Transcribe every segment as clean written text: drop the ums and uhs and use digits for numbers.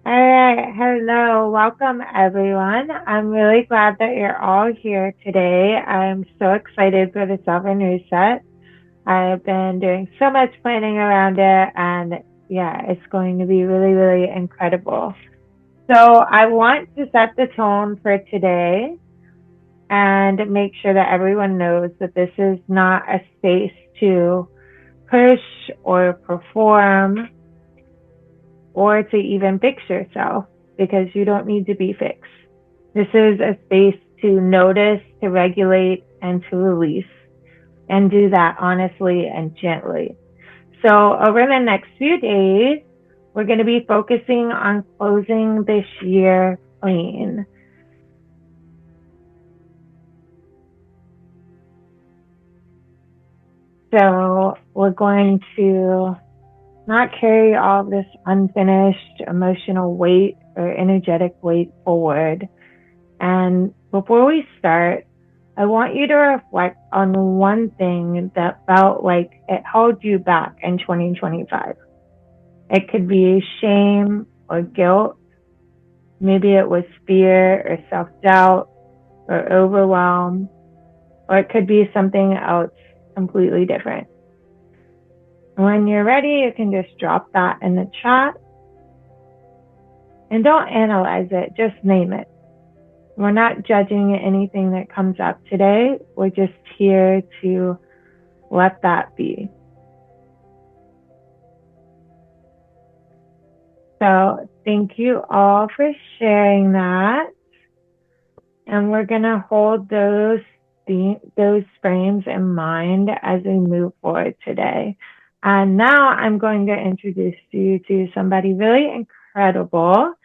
All right, hello, welcome everyone. I'm really glad that you're all here today. I'm so excited for the Sovereign Reset. I've been doing so much planning around it, and yeah, it's going to be really, really incredible. So, I want to set the tone for today and make sure that everyone knows that this is not a space to push or perform or to even fix yourself because you don't need to be fixed. This is a space to notice, to regulate, and to release, and do that honestly and gently. So, over the next few days, we're going to be focusing on closing this year clean. So, we're going to not carry all this unfinished emotional weight or energetic weight forward. And before we start, I want you to reflect on one thing that felt like it held you back in 2025. It could be shame or guilt. Maybe it was fear or self doubt or overwhelm, or it could be something else completely different. When you're ready, you can just drop that in the chat and don't analyze it, just name it. We're not judging anything that comes up today. We're just here to let that be. So thank you all for sharing that. And we're going to hold those frames in mind as we move forward today. And now I'm going to introduce you to somebody really incredible.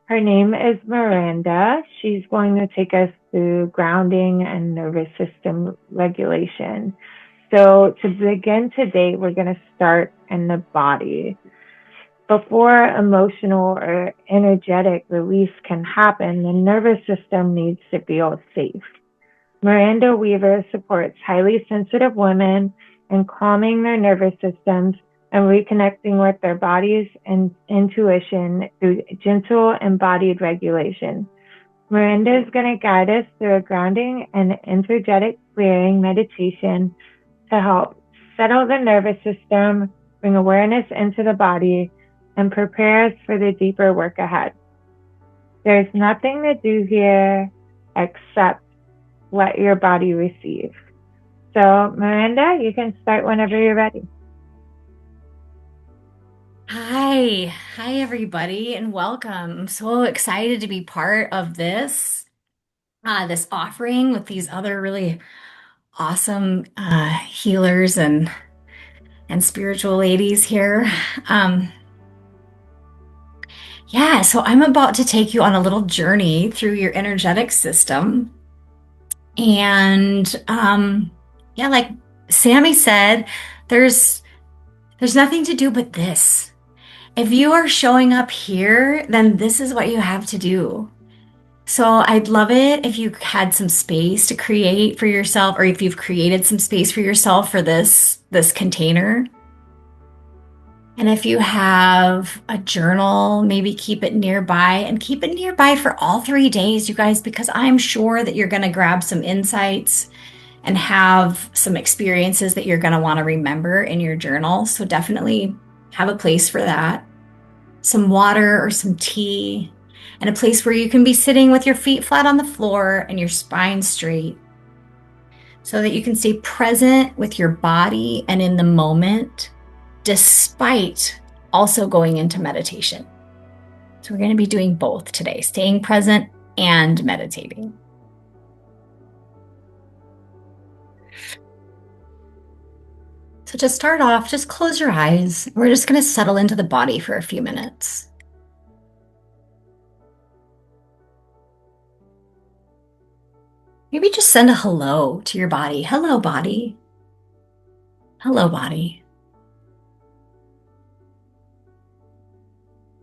Her name is Miranda. She's going to take us through grounding and nervous system regulation. So to begin today, we're going to start in the body. Before emotional or energetic release can happen, the nervous system needs to feel safe. Miranda Weaver supports highly sensitive women in calming their nervous systems and reconnecting with their bodies and intuition through gentle embodied regulation. Miranda is going to guide us through a grounding and energetic clearing meditation to help settle the nervous system, bring awareness into the body, and prepare us for the deeper work ahead. There's nothing to do here except let your body receive. So, Miranda, you can start whenever you're ready. Hi, everybody, and welcome. I'm so excited to be part of this offering with these other really awesome healers and spiritual ladies here. Um, yeah, so I'm about to take you on a little journey through your energetic system, and yeah, like Sammy said, there's there's nothing to do but this. If you are showing up here, then this is what you have to do. So I'd love it if you had some space to create for yourself, or if you've created some space for yourself for this container. And if you have a journal, maybe keep it nearby and keep it nearby for all 3 days, you guys, because I'm sure that you're going to grab some insights and have some experiences that you're going to want to remember in your journal. So definitely have a place for that. Some water or some tea, and a place where you can be sitting with your feet flat on the floor and your spine straight so that you can stay present with your body and in the moment, despite also going into meditation. So, we're going to be doing both today, staying present and meditating. So, to start off, just close your eyes. We're just going to settle into the body for a few minutes. Maybe just send a hello to your body. Hello, body. Hello, body.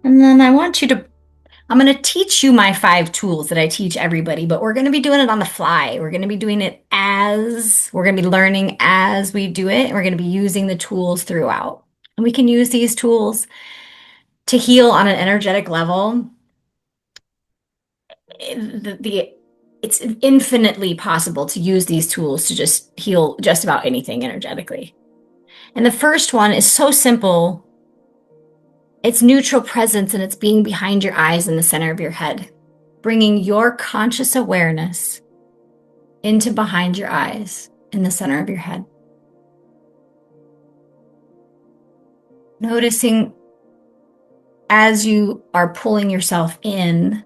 And then I'm going to teach you my 5 tools that I teach everybody, but we're going to be doing it on the fly. We're going to be doing it we're going to be learning as we do it, and we're going to be using the tools throughout. And we can use these tools to heal on an energetic level it's infinitely possible to use these tools to just heal just about anything energetically. And the first one is so simple. It's neutral presence, and it's being behind your eyes in the center of your head, bringing your conscious awareness into behind your eyes in the center of your head. Noticing as you are pulling yourself in,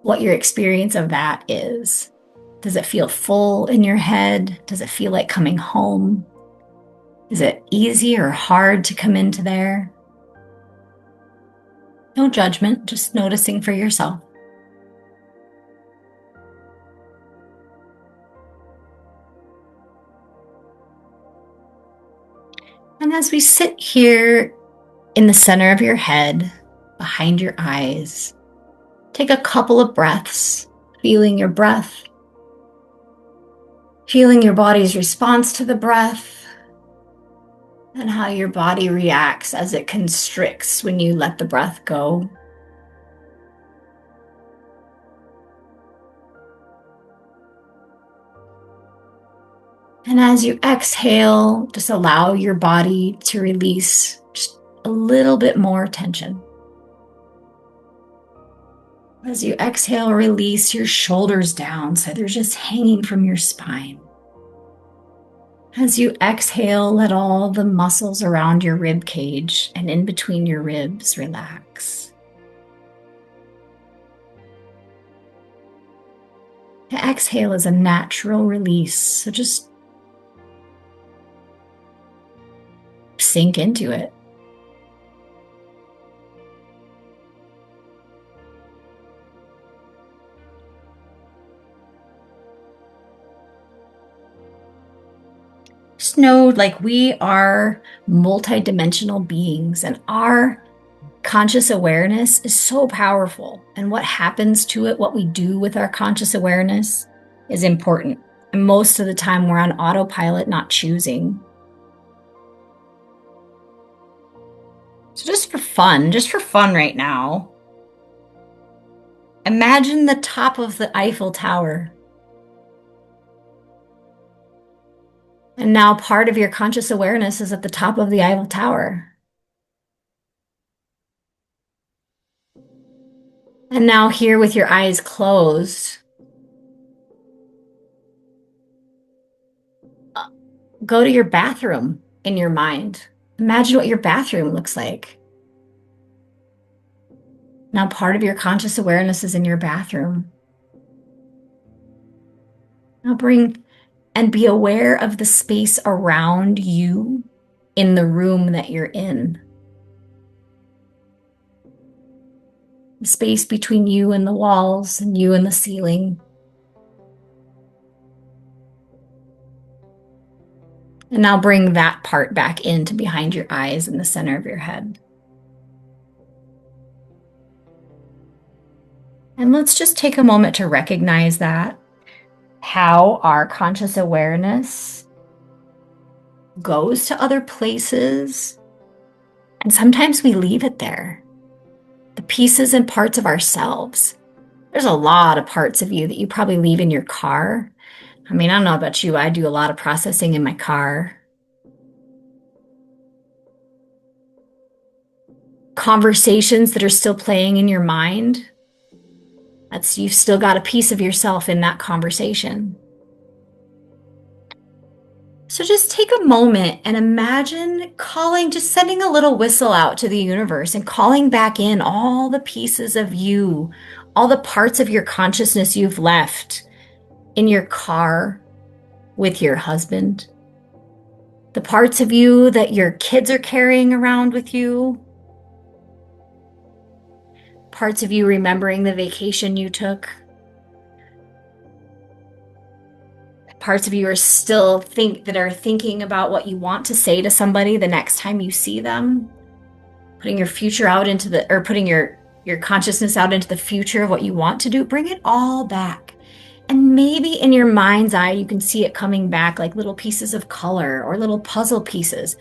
what your experience of that is. Does it feel full in your head? Does it feel like coming home? Is it easy or hard to come into there? No judgment, just noticing for yourself. And as we sit here in the center of your head, behind your eyes, take a couple of breaths, feeling your breath, feeling your body's response to the breath, and how your body reacts as it constricts when you let the breath go. And as you exhale, just allow your body to release just a little bit more tension. As you exhale, release your shoulders down so they're just hanging from your spine. As you exhale, let all the muscles around your rib cage and in between your ribs relax. The exhale is a natural release, so just sink into it. Just know, like, we are multidimensional beings, and our conscious awareness is so powerful. And what happens to it, what we do with our conscious awareness, is important. And most of the time, we're on autopilot, not choosing. So just for fun right now, imagine the top of the Eiffel Tower. And now part of your conscious awareness is at the top of the Eiffel Tower. And now here with your eyes closed, go to your bathroom in your mind. Imagine what your bathroom looks like. Now part of your conscious awareness is in your bathroom. Now bring and be aware of the space around you in the room that you're in. The space between you and the walls and you and the ceiling. And now bring that part back into behind your eyes in the center of your head. And let's just take a moment to recognize that, how our conscious awareness goes to other places. And sometimes we leave it there. The pieces and parts of ourselves. There's a lot of parts of you that you probably leave in your car. I mean, I don't know about you, I do a lot of processing in my car. Conversations that are still playing in your mind. You've still got a piece of yourself in that conversation. So just take a moment and imagine just sending a little whistle out to the universe and calling back in all the pieces of you, all the parts of your consciousness you've left in your car with your husband, the parts of you that your kids are carrying around with you, parts of you remembering the vacation you took, parts of you are still thinking about what you want to say to somebody the next time you see them, putting your future out putting your consciousness out into the future of what you want to do. Bring it all back. And maybe in your mind's eye, you can see it coming back like little pieces of color or little puzzle pieces,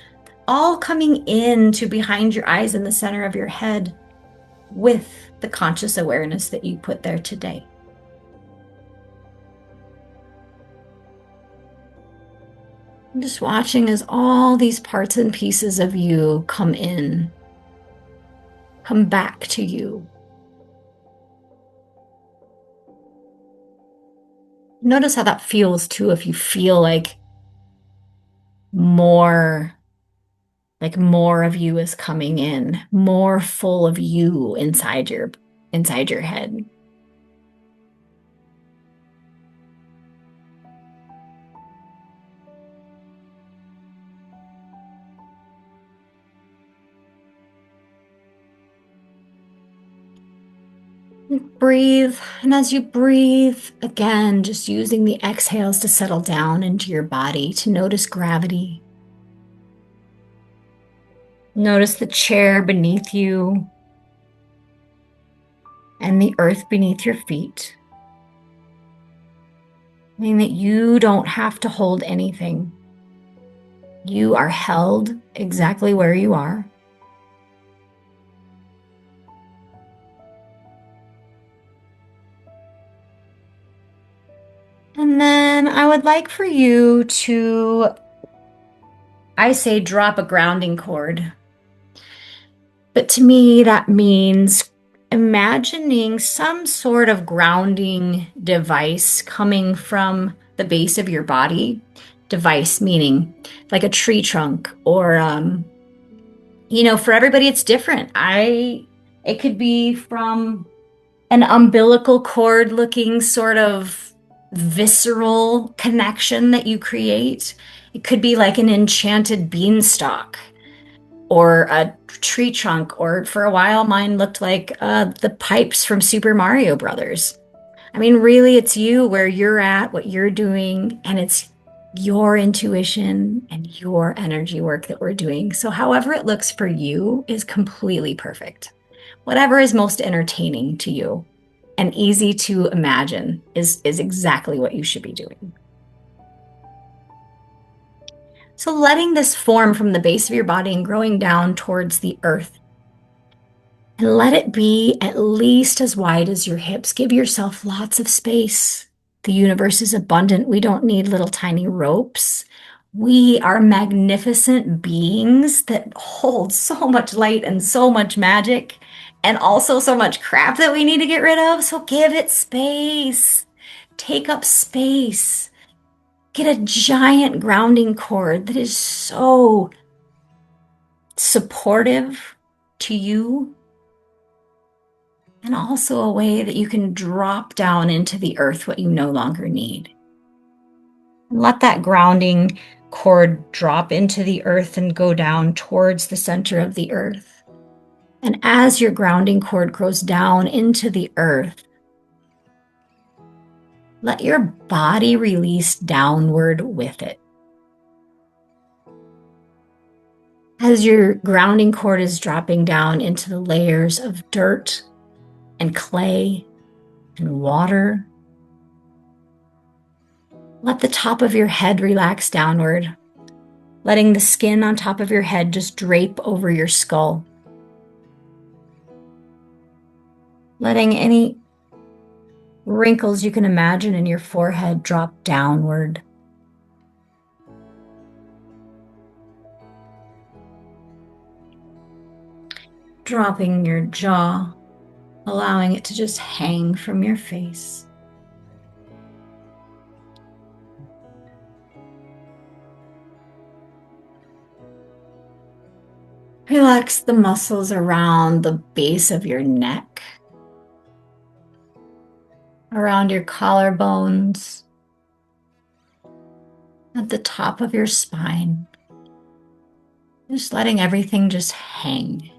all coming into behind your eyes in the center of your head with the conscious awareness that you put there today. I'm just watching as all these parts and pieces of you come in, come back to you. Notice how that feels too if you feel more more of you is coming in, more full of you inside your head. Breathe, and as you breathe, again, just using the exhales to settle down into your body, to notice gravity. Notice the chair beneath you and the earth beneath your feet. Meaning that you don't have to hold anything. You are held exactly where you are. And then I would like for you to, I say, drop a grounding cord. But to me, that means imagining some sort of grounding device coming from the base of your body. Device meaning like a tree trunk or, for everybody it's different. It could be from an umbilical cord looking sort of visceral connection that you create. It could be like an enchanted beanstalk or a tree trunk, or for a while mine looked like the pipes from Super Mario Brothers. I mean, really, it's you where you're at, what you're doing, and it's your intuition and your energy work that we're doing. So, however it looks for you is completely perfect. Whatever is most entertaining to you and easy to imagine is exactly what you should be doing. So letting this form from the base of your body and growing down towards the earth. And let it be at least as wide as your hips. Give yourself lots of space. The universe is abundant. We don't need little tiny ropes. We are magnificent beings that hold so much light and so much magic and also so much crap that we need to get rid of. So give it space. Take up space. Get a giant grounding cord that is so supportive to you and also a way that you can drop down into the earth what you no longer need. And let that grounding cord drop into the earth and go down towards the center of the earth. And as your grounding cord goes down into the earth, let your body release downward with it. As your grounding cord is dropping down into the layers of dirt and clay and water, let the top of your head relax downward, letting the skin on top of your head just drape over your skull. Letting any wrinkles you can imagine in your forehead drop downward. Dropping your jaw, allowing it to just hang from your face. Relax the muscles around the base of your neck, around your collarbones, at the top of your spine. Just letting everything just hang.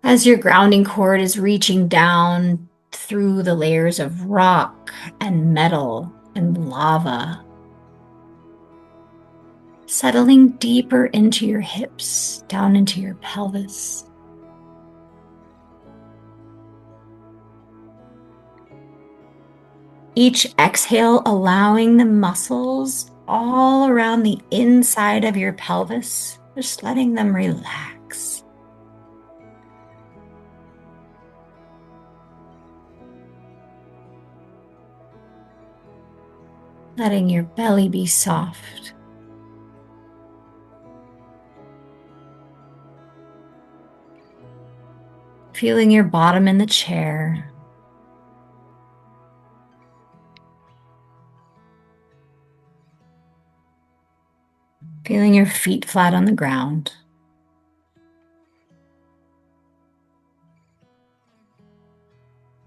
As your grounding cord is reaching down through the layers of rock and metal and lava, settling deeper into your hips, down into your pelvis. Each exhale, allowing the muscles all around the inside of your pelvis, just letting them relax. letting your belly be soft. Feeling your bottom in the chair. Feeling your feet flat on the ground.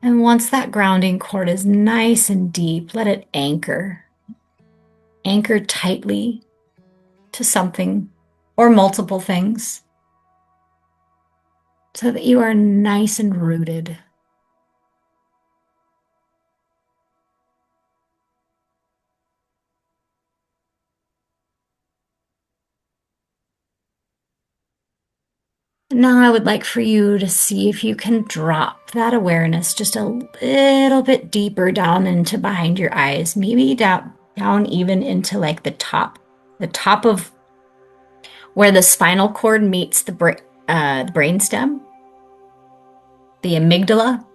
And once that grounding cord is nice and deep, let it anchor. Anchor tightly to something or multiple things so that you are nice and rooted. Now I would like for you to see if you can drop that awareness just a little bit deeper down into behind your eyes, maybe down even into like the top of where the spinal cord meets the brainstem, the amygdala.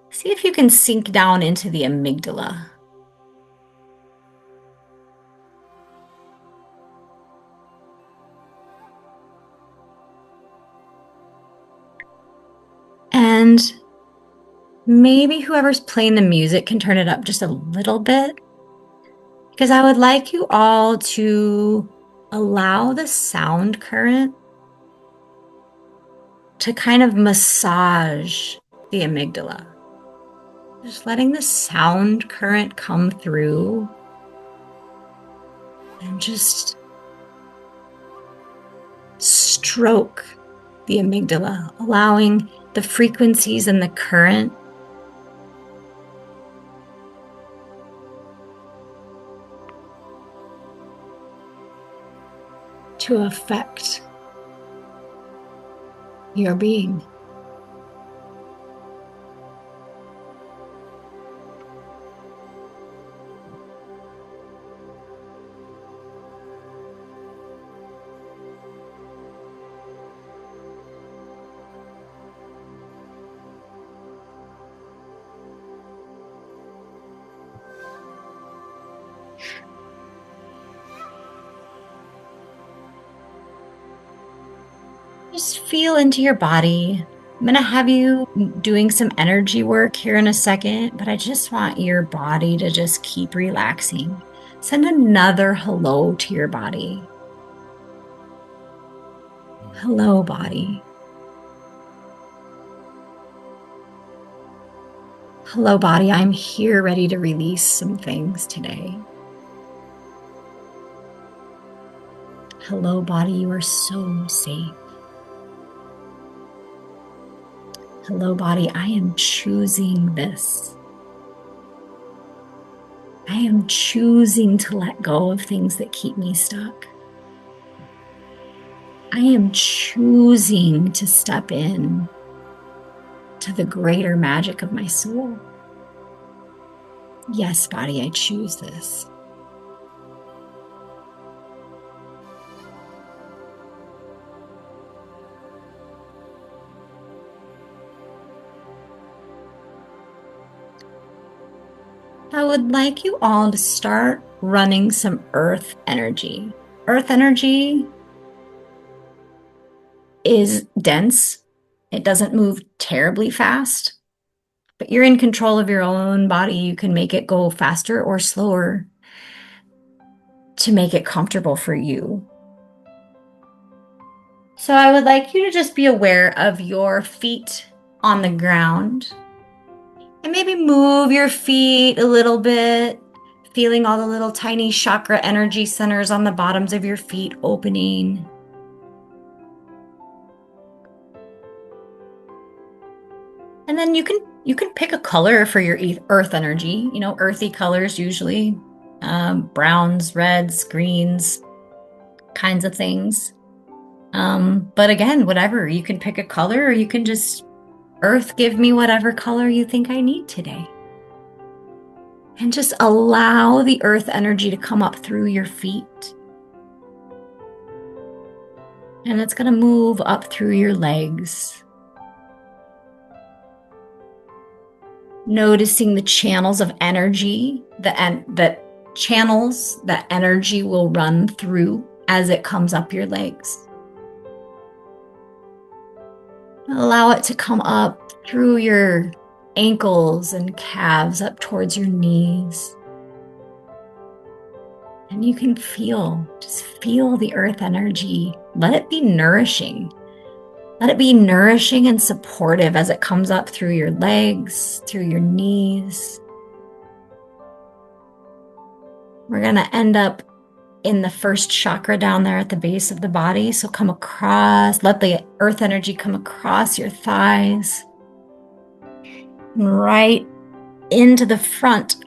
See if you can sink down into the amygdala. And maybe whoever's playing the music can turn it up just a little bit, because I would like you all to allow the sound current to kind of massage the amygdala. Just letting the sound current come through and just stroke the amygdala, allowing the frequencies and the current to affect your being. Just feel into your body. I'm going to have you doing some energy work here in a second, but I just want your body to just keep relaxing. Send another hello to your body. Hello, body. Hello, body. I'm here ready to release some things today. Hello, body. You are so safe. Hello, body. I am choosing this. I am choosing to let go of things that keep me stuck. I am choosing to step in to the greater magic of my soul. Yes, body, I choose this. I would like you all to start running some earth energy. Earth energy is dense. It doesn't move terribly fast, but you're in control of your own body. You can make it go faster or slower to make it comfortable for you. So I would like you to just be aware of your feet on the ground and maybe move your feet a little bit, feeling all the little tiny chakra energy centers on the bottoms of your feet opening. And then you can pick a color for your earth energy, earthy colors usually, browns, reds, greens, kinds of things. But again, whatever, you can pick a color or you can just earth, give me whatever color you think I need today. And just allow the earth energy to come up through your feet. And it's going to move up through your legs. Noticing the channels of energy, that channels that energy will run through as it comes up your legs. Allow it to come up through your ankles and calves up towards your knees. And you can just feel the earth energy. Let it be nourishing. Let it be nourishing and supportive as it comes up through your legs, through your knees. We're going to end up in the first chakra down there at the base of the body. So come across, let the earth energy come across your thighs, right into the front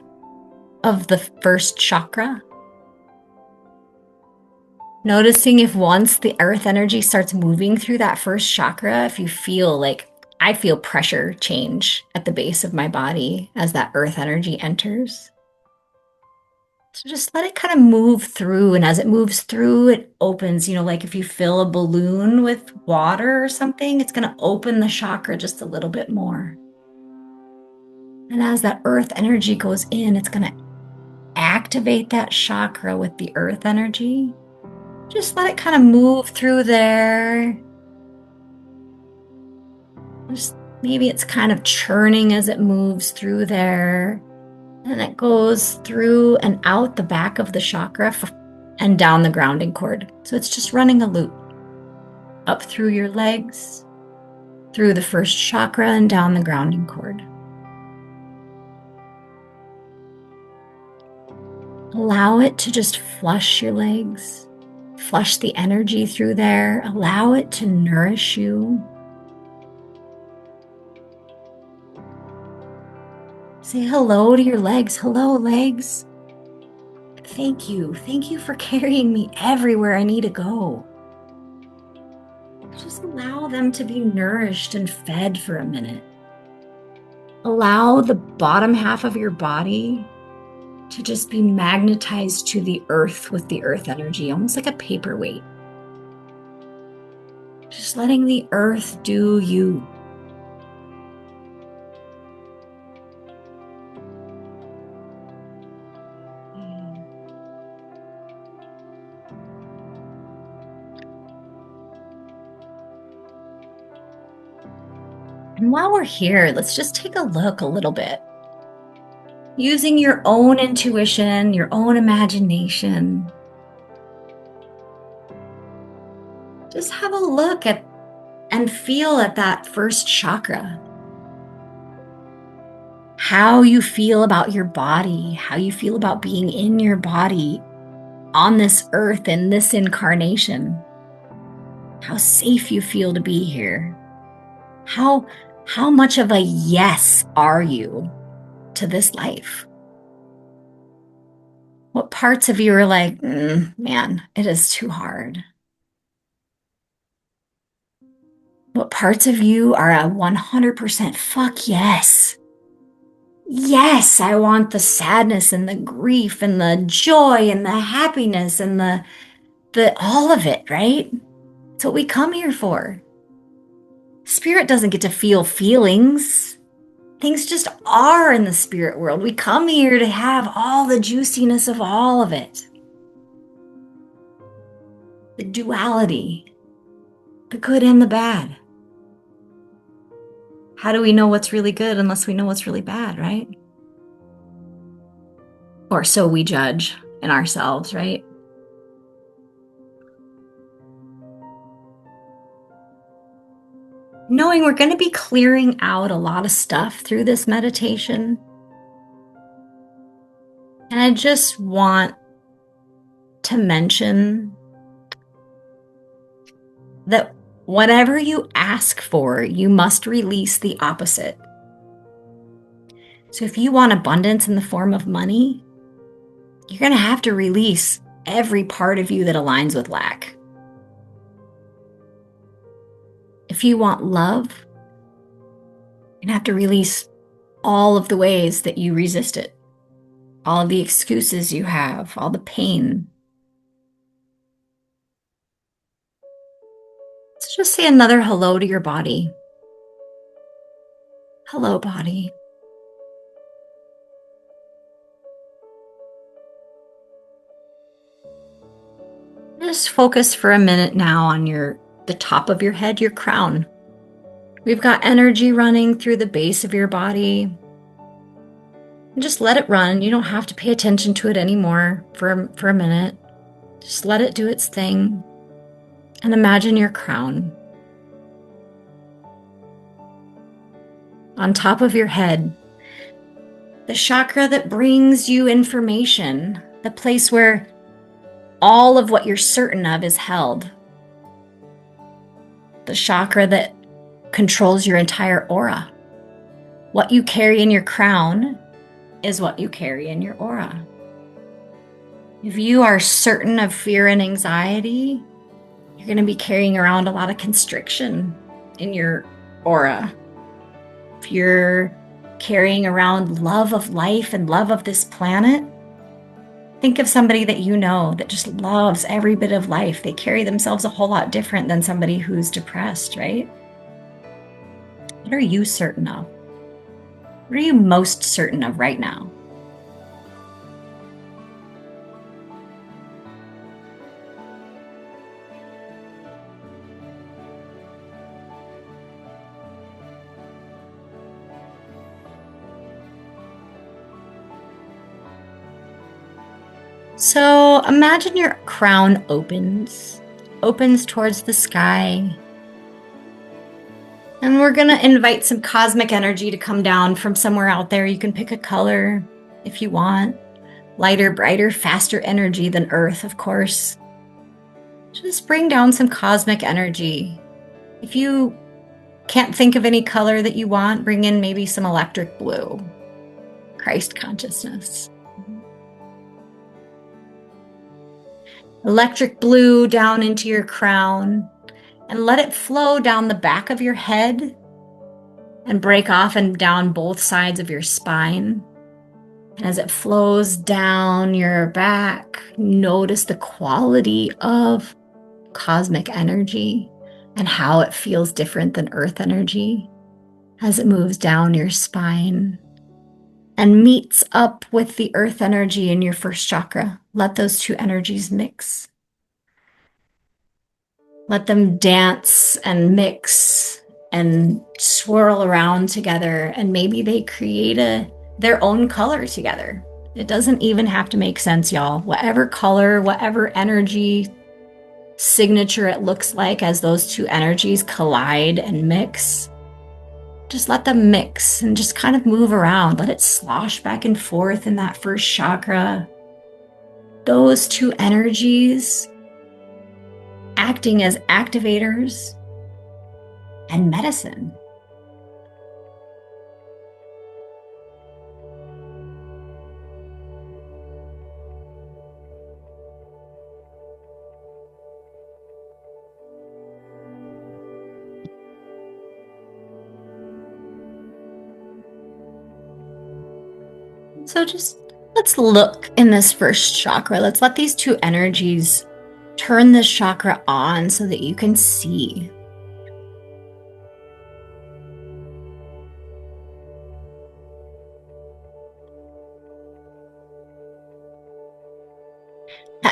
of the first chakra. Noticing if once the earth energy starts moving through that first chakra, if you feel like I feel pressure change at the base of my body as that earth energy enters. So just let it kind of move through. And as it moves through, it opens, like if you fill a balloon with water or something, it's going to open the chakra just a little bit more. And as that earth energy goes in, it's going to activate that chakra with the earth energy. Just let it kind of move through there. Just maybe it's kind of churning as it moves through there. And it goes through and out the back of the chakra and down the grounding cord. So it's just running a loop up through your legs, through the first chakra and down the grounding cord. Allow it to just flush your legs, flush the energy through there. Allow it to nourish you. Say hello to your legs. Hello, legs. Thank you. Thank you for carrying me everywhere I need to go. Just allow them to be nourished and fed for a minute. Allow the bottom half of your body to just be magnetized to the earth with the earth energy, almost like a paperweight. Just letting the earth do you. And while we're here, let's just take a look a little bit. Using your own intuition, your own imagination. Just have a look at and feel at that first chakra. How you feel about your body, how you feel about being in your body on this earth in this incarnation. How safe you feel to be here. How much of a yes are you to this life? What parts of you are like, man, it is too hard? What parts of you are a 100% fuck yes? Yes, I want the sadness and the grief and the joy and the happiness and the all of it, right? It's what we come here for. Spirit doesn't get to feel feelings. Things just are in the spirit world. We come here to have all the juiciness of all of it. The duality, the good and the bad. How do we know what's really good unless we know what's really bad, right? Or so we judge in ourselves, right? Knowing we're going to be clearing out a lot of stuff through this meditation. And I just want to mention that whatever you ask for, you must release the opposite. So if you want abundance in the form of money, you're going to have to release every part of you that aligns with lack. If you want love, you're going to have to release all of the ways that you resist it, all of the excuses you have, all the pain. So just say another hello to your body. Hello, body. just focus for a minute now on the top of your head, your crown. We've got energy running through the base of your body. And just let it run. You don't have to pay attention to it anymore for a minute. Just let it do its thing. And imagine your crown. On top of your head, the chakra that brings you information, the place where all of what you're certain of is held. The chakra that controls your entire aura. What you carry in your crown is what you carry in your aura. If you are certain of fear and anxiety, you're going to be carrying around a lot of constriction in your aura. If you're carrying around love of life and love of this planet, think of somebody that you know that just loves every bit of life. They carry themselves a whole lot different than somebody who's depressed, right? What are you certain of? What are you most certain of right now? So imagine your crown opens towards the sky. And we're going to invite some cosmic energy to come down from somewhere out there. You can pick a color if you want. Lighter, brighter, faster energy than Earth, of course. Just bring down some cosmic energy. If you can't think of any color that you want, bring in maybe some electric blue. Christ consciousness. Electric blue down into your crown, and let it flow down the back of your head and break off and down both sides of your spine. And as it flows down your back, notice the quality of cosmic energy and how it feels different than earth energy as it moves down your spine and meets up with the earth energy in your first chakra. Let those two energies mix. Let them dance and mix and swirl around together, and maybe they create their own color together. It doesn't even have to make sense, y'all. Whatever color, whatever energy signature it looks like as those two energies collide and mix, just let them mix and just kind of move around. Let it slosh back and forth in that first chakra. Those two energies acting as activators and medicine. So just let's look in this first chakra. Let's let these two energies turn this chakra on so that you can see.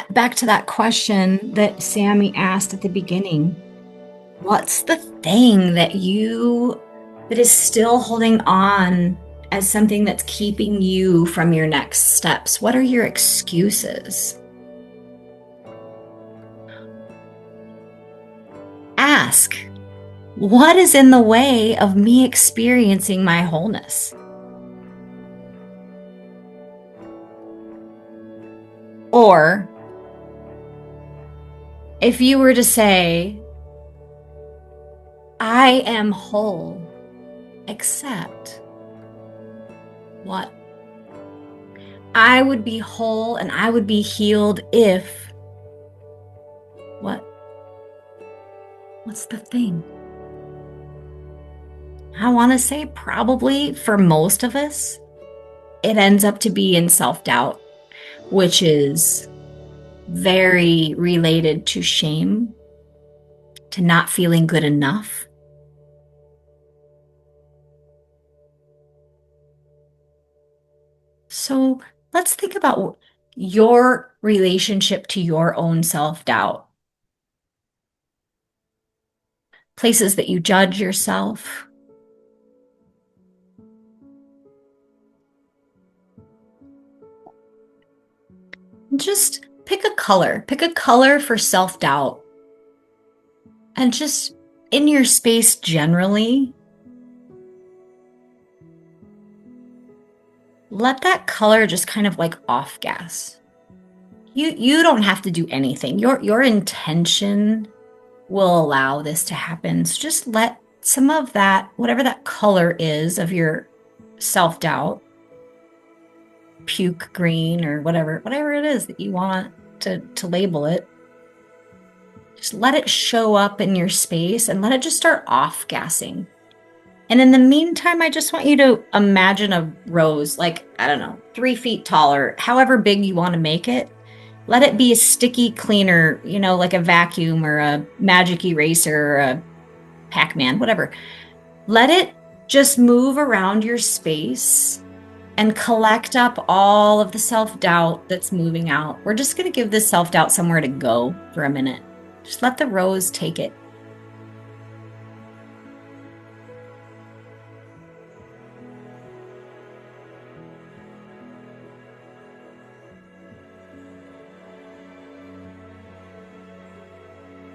Back to that question that Sammy asked at the beginning. What's the thing that is still holding on as something that's keeping you from your next steps? What are your excuses? Ask, what is in the way of me experiencing my wholeness? Or if you were to say, I am whole, except what? I would be whole and I would be healed if what? What's the thing? I want to say probably for most of us, it ends up to be in self-doubt, which is very related to shame, to not feeling good enough. So let's think about your relationship to your own self-doubt. places that you judge yourself. Just pick a color. Pick a color for self-doubt. And just in your space generally, let that color just kind of like off gas. You don't have to do anything. Your intention will allow this to happen. So just let some of that, whatever that color is of your self-doubt, puke green or whatever it is that you want to label it, just let it show up in your space and let it just start off gassing. And in the meantime, I just want you to imagine a rose, like, I don't know, 3 feet taller, however big you want to make it. Let it be a sticky cleaner, like a vacuum or a magic eraser or a Pac-Man, whatever. Let it just move around your space and collect up all of the self-doubt that's moving out. We're just going to give this self-doubt somewhere to go for a minute. Just let the rose take it.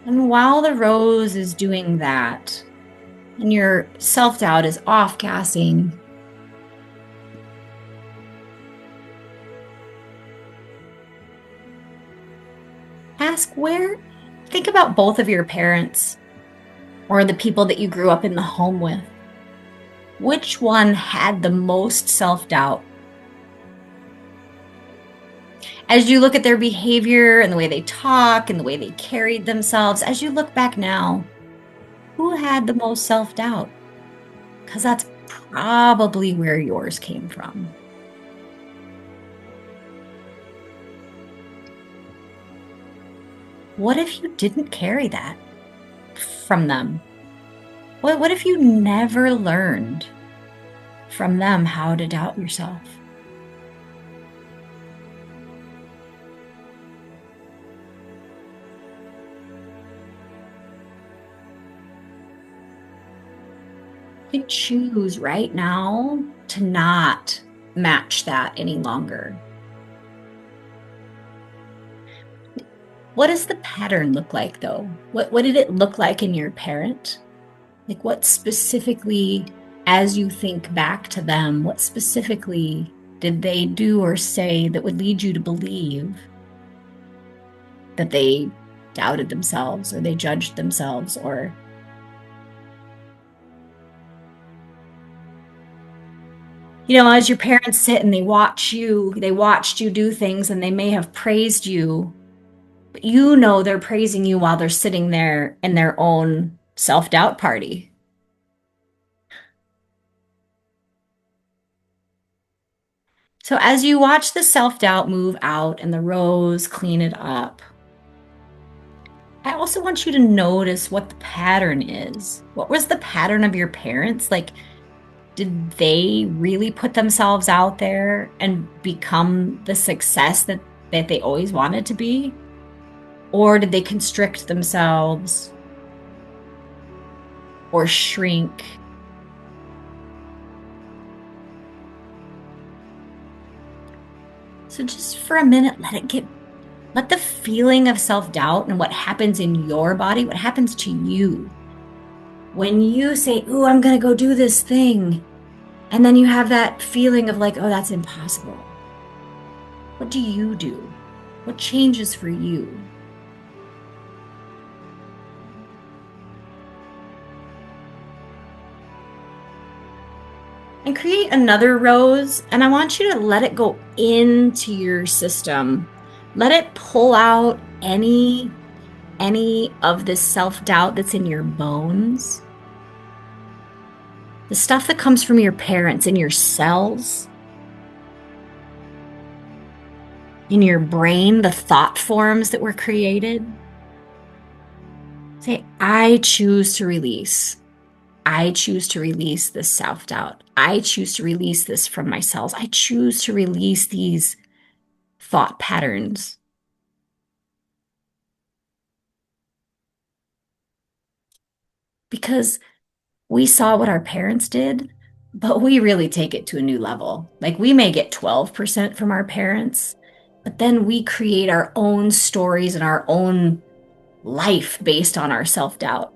And while the rose is doing that, and your self-doubt is off-gassing, think about both of your parents or the people that you grew up in the home with. Which one had the most self-doubt? As you look at their behavior and the way they talk and the way they carried themselves, as you look back now, who had the most self-doubt? Because that's probably where yours came from. What if you didn't carry that from them? What if you never learned from them how to doubt yourself? You can choose right now to not match that any longer. What does the pattern look like, though? What did it look like in your parent? Like, what specifically, as you think back to them, what specifically did they do or say that would lead you to believe that they doubted themselves or they judged themselves or as your parents sit and they watched you do things and they may have praised you, but they're praising you while they're sitting there in their own self-doubt party. So as you watch the self-doubt move out and the rose clean it up, I also want you to notice what the pattern is. What was the pattern of your parents? Like, did they really put themselves out there and become the success that they always wanted to be? Or did they constrict themselves or shrink? So just for a minute, let the feeling of self-doubt and what happens in your body, what happens to you when you say, "Ooh, I'm going to go do this thing." And then you have that feeling of like, "Oh, that's impossible." What do you do? What changes for you? And create another rose, and I want you to let it go into your system. Let it pull out any of this self-doubt that's in your bones. The stuff that comes from your parents in your cells, in your brain, the thought forms that were created. Say, "I choose to release. I choose to release this self-doubt. I choose to release this from my cells. I choose to release these thought patterns." because we saw what our parents did, but we really take it to a new level. Like we may get 12% from our parents, but then we create our own stories and our own life based on our self-doubt.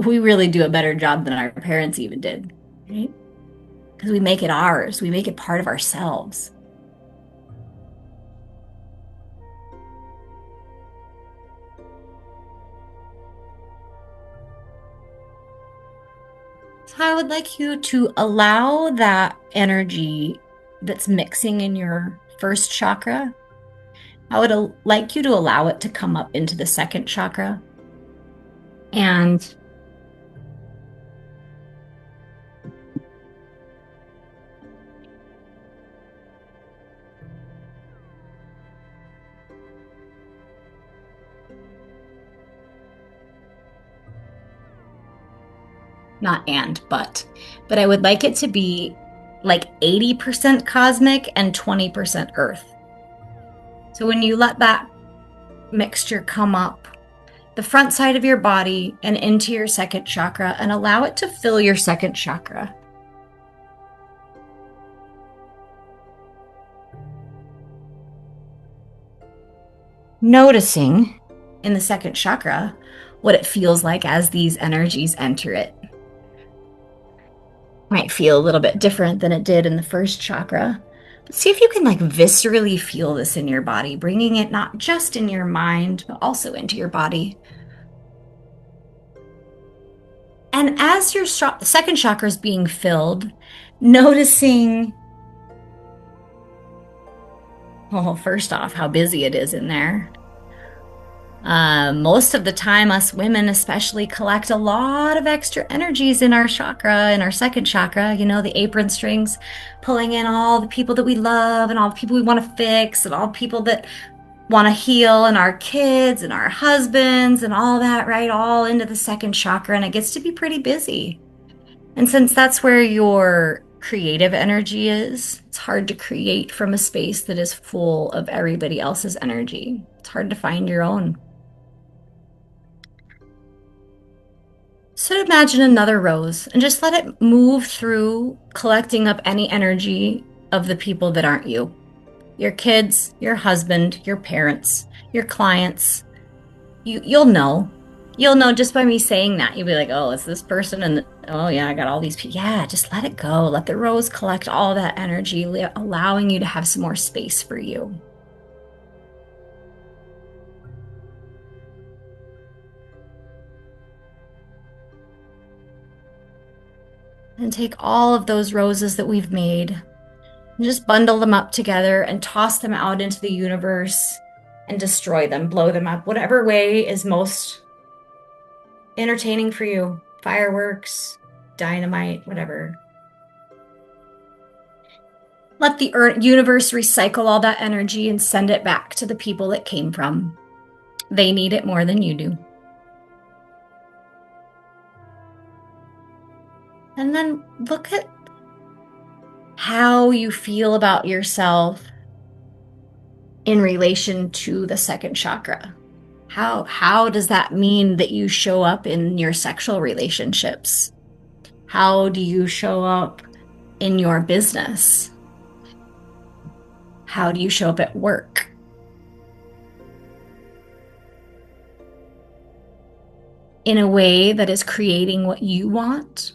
We really do a better job than our parents even did, right? Because we make it ours, we make it part of ourselves. So I would like you to allow that energy that's mixing in your first chakra. I would like you to allow it to come up into the second chakra and not but I would like it to be like 80% cosmic and 20% earth. So when you let that mixture come up the front side of your body and into your second chakra and allow it to fill your second chakra. Noticing in the second chakra what it feels like as these energies enter it. Might feel a little bit different than it did in the first chakra. But see if you can like viscerally feel this in your body, bringing it not just in your mind, but also into your body. And as your second chakra is being filled, noticing, well, first off, how busy it is in there. Most of the time, us women especially collect a lot of extra energies in our chakra, in our second chakra, you know, the apron strings, pulling in all the people that we love and all the people we want to fix and all the people that want to heal and our kids and our husbands and all that, right? All into the second chakra. And it gets to be pretty busy. And since that's where your creative energy is, it's hard to create from a space that is full of everybody else's energy. It's hard to find your own. So imagine another rose and just let it move through, collecting up any energy of the people that aren't you. Your kids, your husband, your parents, your clients. You'll know. You'll know just by me saying that. You'll be like, oh, it's this person and oh yeah, I got all these people. Yeah, just let it go. Let the rose collect all that energy, allowing you to have some more space for you. And take all of those roses that we've made and just bundle them up together and toss them out into the universe and destroy them, blow them up, whatever way is most entertaining for you. Fireworks, dynamite, whatever. Let the universe recycle all that energy and send it back to the people it came from. They need it more than you do. And then look at how you feel about yourself in relation to the second chakra. How does that mean that you show up in your sexual relationships? How do you show up in your business? How do you show up at work? In a way that is creating what you want?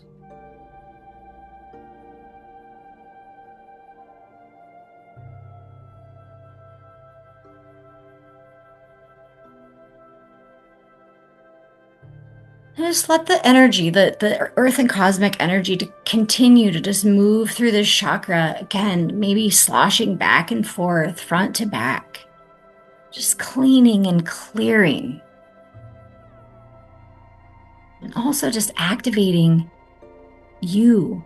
And just let the energy, the earth and cosmic energy to continue to just move through this chakra again, maybe sloshing back and forth, front to back, just cleaning and clearing. And also just activating you.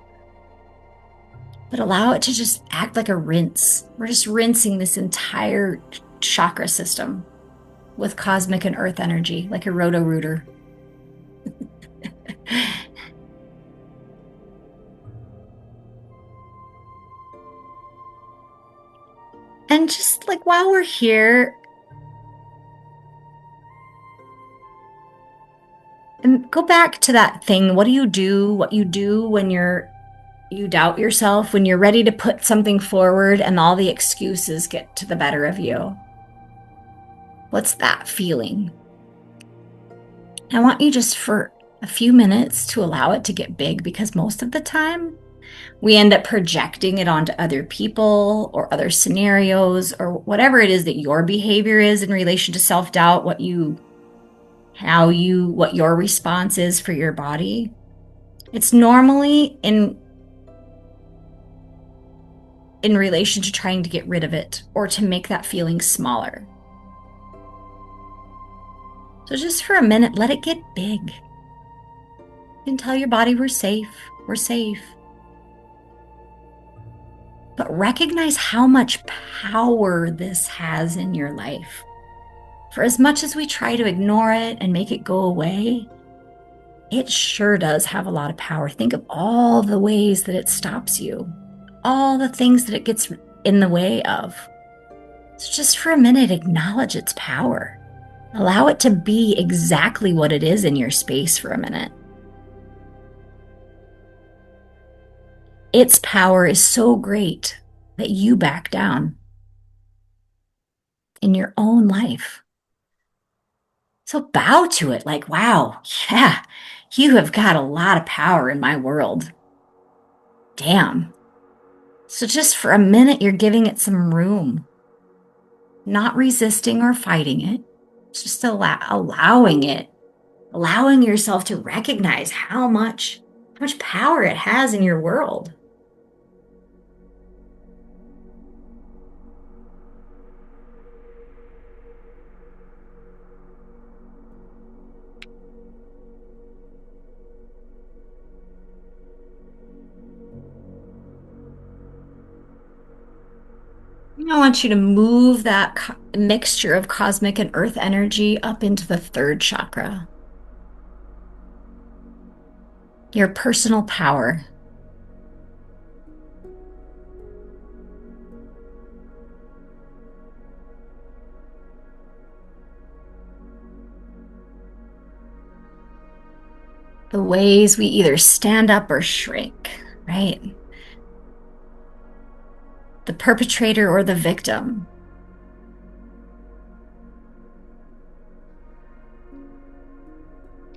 But allow it to just act like a rinse. We're just rinsing this entire chakra system with cosmic and earth energy, like a roto-rooter. And just like while we're here, And go back to that thing. What do you do? What you do when you doubt yourself, when you're ready to put something forward and all the excuses get to the better of you? What's that feeling? I want you just for a few minutes to allow it to get big, because most of the time we end up projecting it onto other people or other scenarios or whatever it is that your behavior is in relation to self-doubt, what your response is for your body. It's normally in relation to trying to get rid of it or to make that feeling smaller. So just for a minute, let it get big. You can tell your body we're safe, we're safe. But recognize how much power this has in your life. For as much as we try to ignore it and make it go away, it sure does have a lot of power. Think of all the ways that it stops you, all the things that it gets in the way of. So just for a minute, acknowledge its power. Allow it to be exactly what it is in your space for a minute. Its power is so great that you back down in your own life. So bow to it like, wow, yeah, you have got a lot of power in my world. Damn. So just for a minute, you're giving it some room, not resisting or fighting it, just allowing it, allowing yourself to recognize how much power it has in your world. I want you to move that mixture of cosmic and earth energy up into the third chakra, your personal power. The ways we either stand up or shrink, right? The perpetrator or the victim.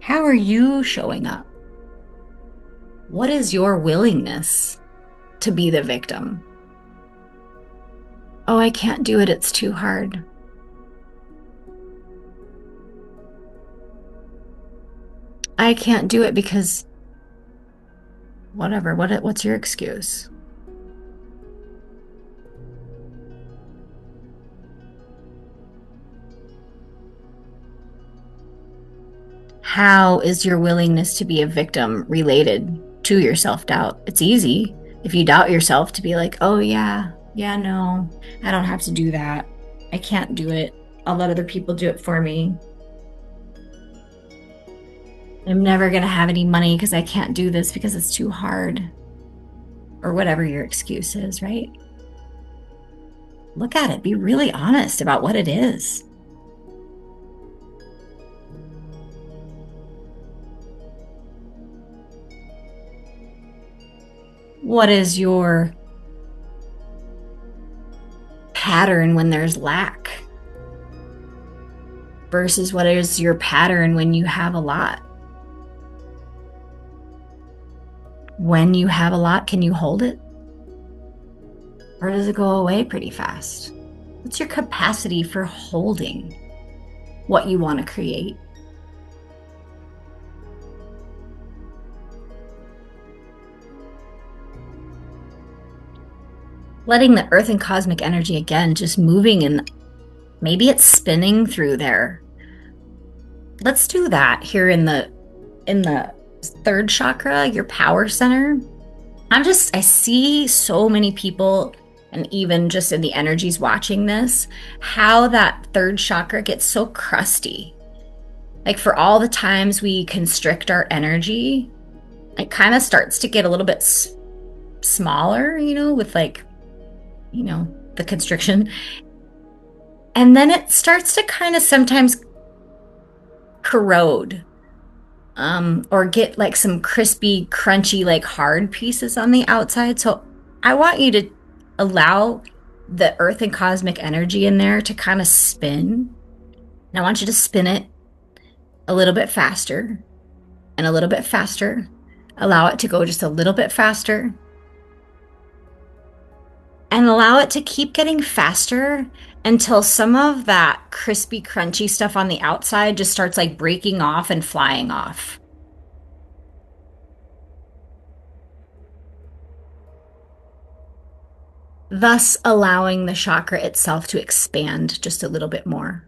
How are you showing up? What is your willingness to be the victim? Oh, I can't do it. It's too hard. I can't do it because whatever. What's your excuse? How is your willingness to be a victim related to your self-doubt? It's easy if you doubt yourself to be like, oh yeah, no, I don't have to do that. I can't do it. I'll let other people do it for me. I'm never going to have any money because I can't do this because it's too hard. Or whatever your excuse is, right? Look at it. Be really honest about what it is. What is your pattern when there's lack versus what is your pattern when you have a lot? When you have a lot, can you hold it? Or does it go away pretty fast? What's your capacity for holding what you want to create? Letting the earth and cosmic energy again, just moving, and maybe it's spinning through there. Let's do that here in the third chakra, your power center. I see so many people, and even just in the energies watching this, how that third chakra gets so crusty. Like for all the times we constrict our energy, it kind of starts to get a little bit smaller, with the constriction. And then it starts to kind of sometimes corrode. or get like some crispy, crunchy, like hard pieces on the outside. So I want you to allow the earth and cosmic energy in there to kind of spin. And I want you to spin it a little bit faster and a little bit faster. Allow it to go just a little bit faster and allow it to keep getting faster until some of that crispy, crunchy stuff on the outside just starts like breaking off and flying off. Thus allowing the chakra itself to expand just a little bit more.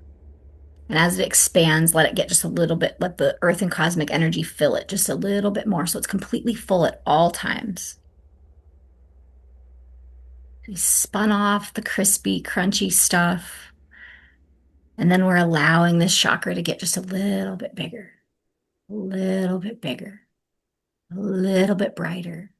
And as it expands, let it get just a little bit, let the earth and cosmic energy fill it just a little bit more so it's completely full at all times. We spun off the crispy, crunchy stuff. And then we're allowing this chakra to get just a little bit bigger, a little bit bigger, a little bit brighter.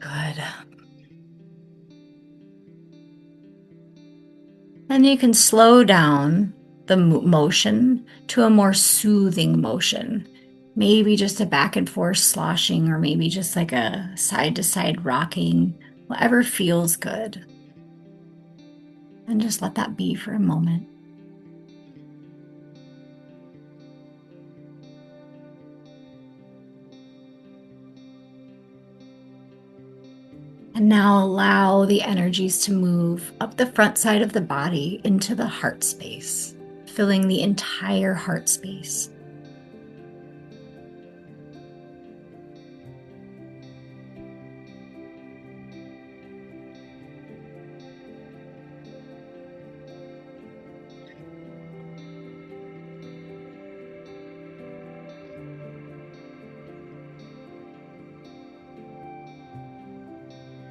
Good. And you can slow down the motion to a more soothing motion. Maybe just a back and forth sloshing, or maybe just like a side to side rocking, whatever feels good. And just let that be for a moment. And now allow the energies to move up the front side of the body into the heart space, filling the entire heart space.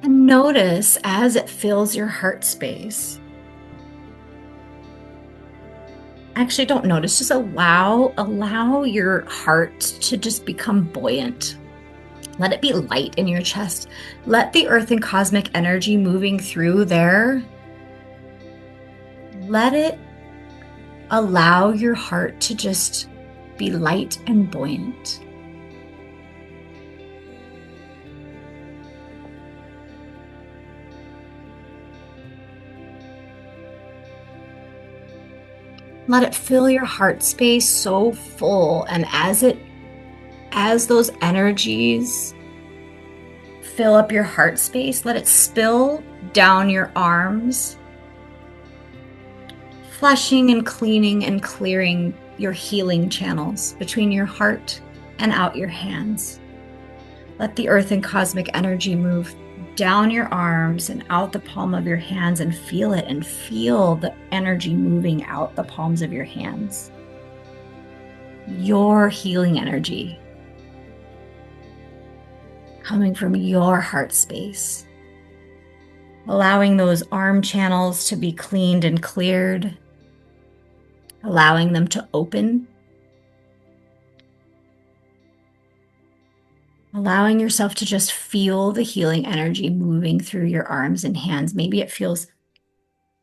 And notice as it fills your heart space. Actually, don't notice, just allow your heart to just become buoyant. Let it be light in your chest. Let the earth and cosmic energy moving through there, let it allow your heart to just be light and buoyant. Let it fill your heart space so full, and as those energies fill up your heart space, let it spill down your arms, flushing and cleaning and clearing your healing channels between your heart and out your hands. Let the earth and cosmic energy move down your arms and out the palm of your hands, and feel it, and feel the energy moving out the palms of your hands. Your healing energy coming from your heart space, allowing those arm channels to be cleaned and cleared, allowing them to open, allowing yourself to just feel the healing energy moving through your arms and hands. Maybe it feels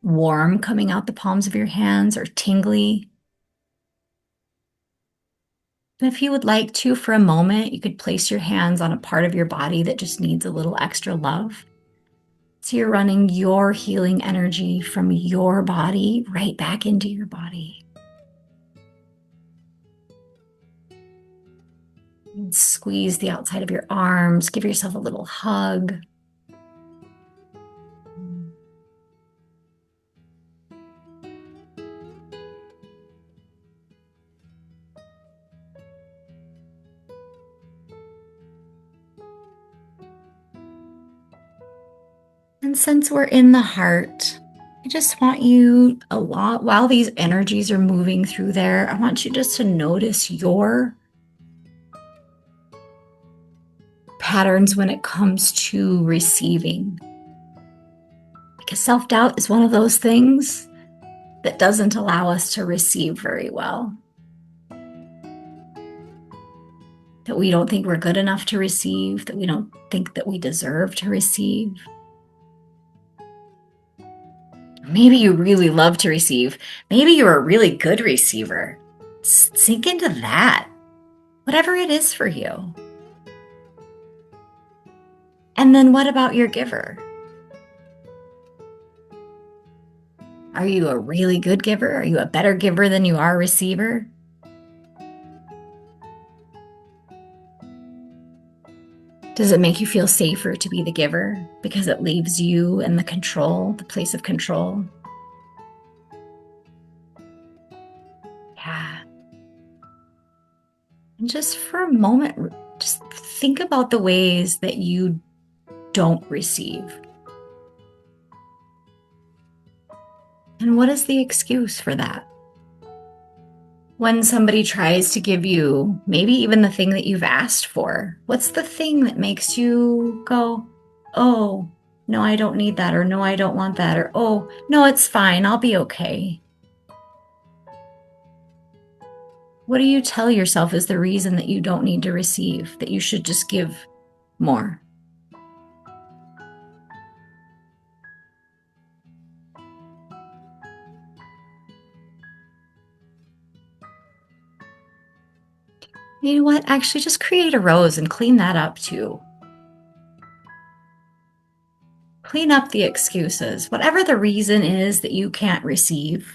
warm coming out the palms of your hands, or tingly. And if you would like to, for a moment, you could place your hands on a part of your body that just needs a little extra love. So you're running your healing energy from your body right back into your body. And squeeze the outside of your arms, give yourself a little hug. And since we're in the heart, I just want you while these energies are moving through there, I want you just to notice your patterns when it comes to receiving. Because self-doubt is one of those things that doesn't allow us to receive very well. that we don't think we're good enough to receive, that we don't think that we deserve to receive. Maybe you really love to receive. Maybe you're a really good receiver. Sink into that, whatever it is for you. And then what about your giver? Are you a really good giver? Are you a better giver than you are a receiver? Does it make you feel safer to be the giver because it leaves you in the control, the place of control? Yeah. And just for a moment, just think about the ways that you don't receive. And what is the excuse for that? When somebody tries to give you maybe even the thing that you've asked for, what's the thing that makes you go, oh, no, I don't need that, or no, I don't want that, or oh, no, it's fine, I'll be okay? What do you tell yourself is the reason that you don't need to receive, that you should just give more? You know what? Actually, just create a rose and clean that up too. Clean up the excuses. Whatever the reason is that you can't receive,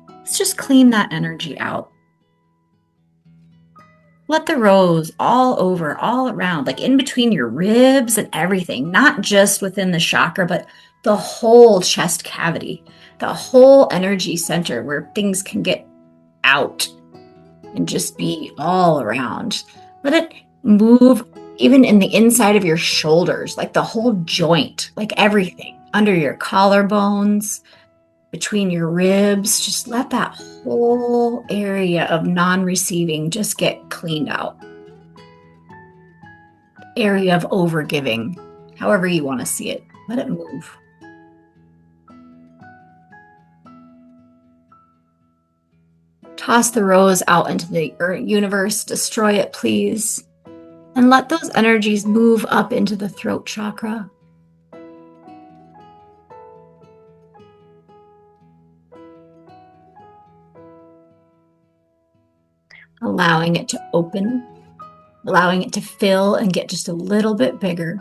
let's just clean that energy out. Let the rose all over, all around, like in between your ribs and everything, not just within the chakra, but the whole chest cavity, the whole energy center where things can get out and just be all around. Let it move even in the inside of your shoulders, like the whole joint, like everything under your collarbones, between your ribs. Just let that whole area of non receiving just get cleaned out. Area of overgiving, however you want to see it. Let it move. Toss the rose out into the universe, destroy it, please. And let those energies move up into the throat chakra. Allowing it to open, allowing it to fill and get just a little bit bigger.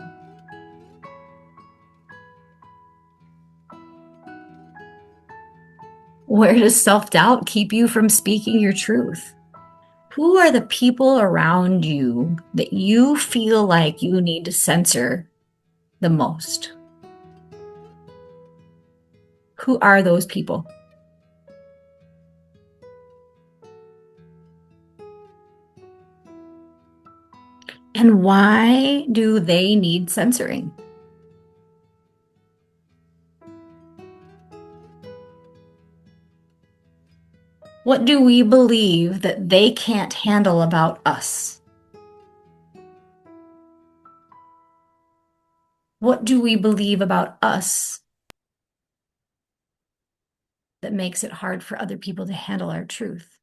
Where does self-doubt keep you from speaking your truth? Who are the people around you that you feel like you need to censor the most? Who are those people? And why do they need censoring? What do we believe that they can't handle about us? What do we believe about us that makes it hard for other people to handle our truth?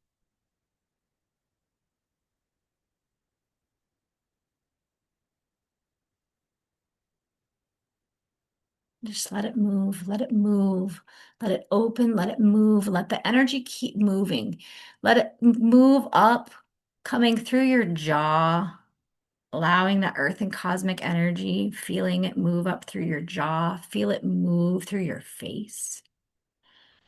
Just let it move, let it move, let it open, let it move, let the energy keep moving. Let it move up, coming through your jaw, allowing the earth and cosmic energy, feeling it move up through your jaw, feel it move through your face.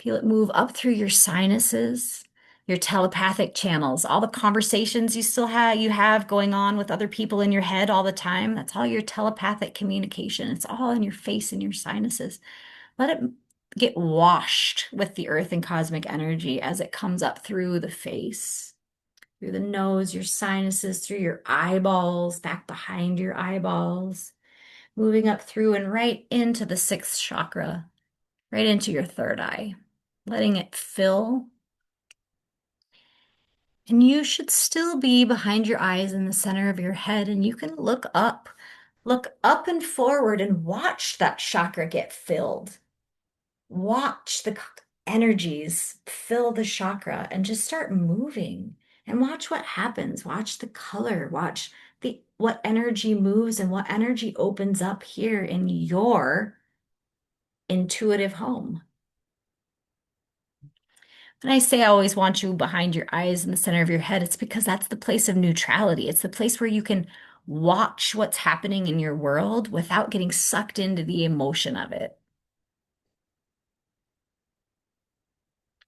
Feel it move up through your sinuses, your telepathic channels, all the conversations you have going on with other people in your head all the time. That's all your telepathic communication. It's all in your face and your sinuses. Let it get washed with the earth and cosmic energy as it comes up through the face, through the nose, your sinuses, through your eyeballs, back behind your eyeballs, moving up through and right into the sixth chakra, right into your third eye, letting it fill. And you should still be behind your eyes in the center of your head, and you can look up and forward and watch that chakra get filled. Watch the energies fill the chakra and just start moving. and watch what happens. Watch the color, watch the what energy moves and what energy opens up here in your intuitive home. When I say I always want you behind your eyes in the center of your head, it's because that's the place of neutrality. It's the place where you can watch what's happening in your world without getting sucked into the emotion of it.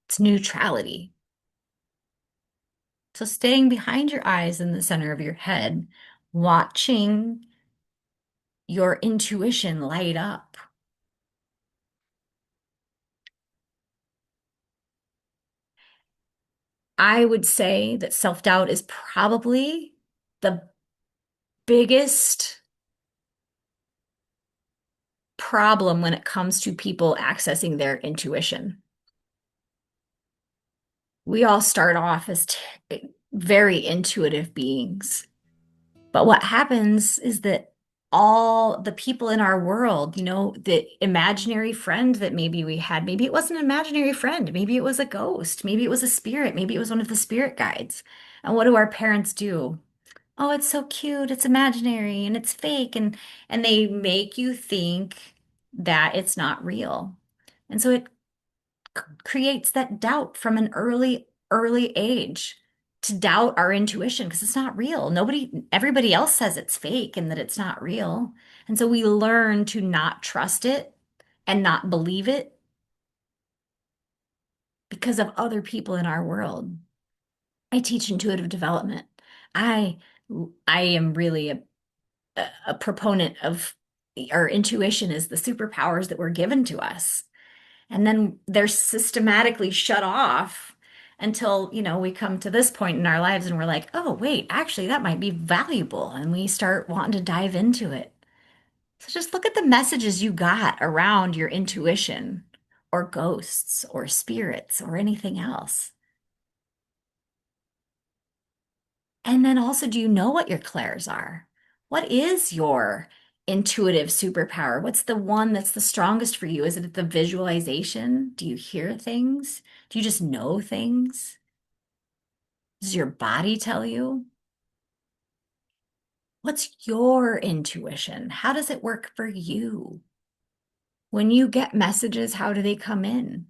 It's neutrality. So staying behind your eyes in the center of your head, watching your intuition light up. I would say that self-doubt is probably the biggest problem when it comes to people accessing their intuition. We all start off as very intuitive beings. But what happens is that all the people in our world, the imaginary friend that maybe we had, maybe it wasn't an imaginary friend, maybe it was a ghost, maybe it was a spirit, maybe it was one of the spirit guides. And what do our parents do? Oh, it's so cute, it's imaginary and it's fake and they make you think that it's not real. And so it creates that doubt from an early age to doubt our intuition because it's not real. Everybody else says it's fake and that it's not real. And so we learn to not trust it and not believe it because of other people in our world. I teach intuitive development. I I am really a proponent of our intuition is the superpowers that were given to us. And then they're systematically shut off until, we come to this point in our lives and we're like, oh, wait, actually, that might be valuable. And we start wanting to dive into it. So just look at the messages you got around your intuition or ghosts or spirits or anything else. And then also, do you know what your clairs are? What is your intuitive superpower? What's the one that's the strongest for you? Is it the visualization? Do you hear things? Do you just know things? Does your body tell you? What's your intuition? How does it work for you? When you get messages, how do they come in?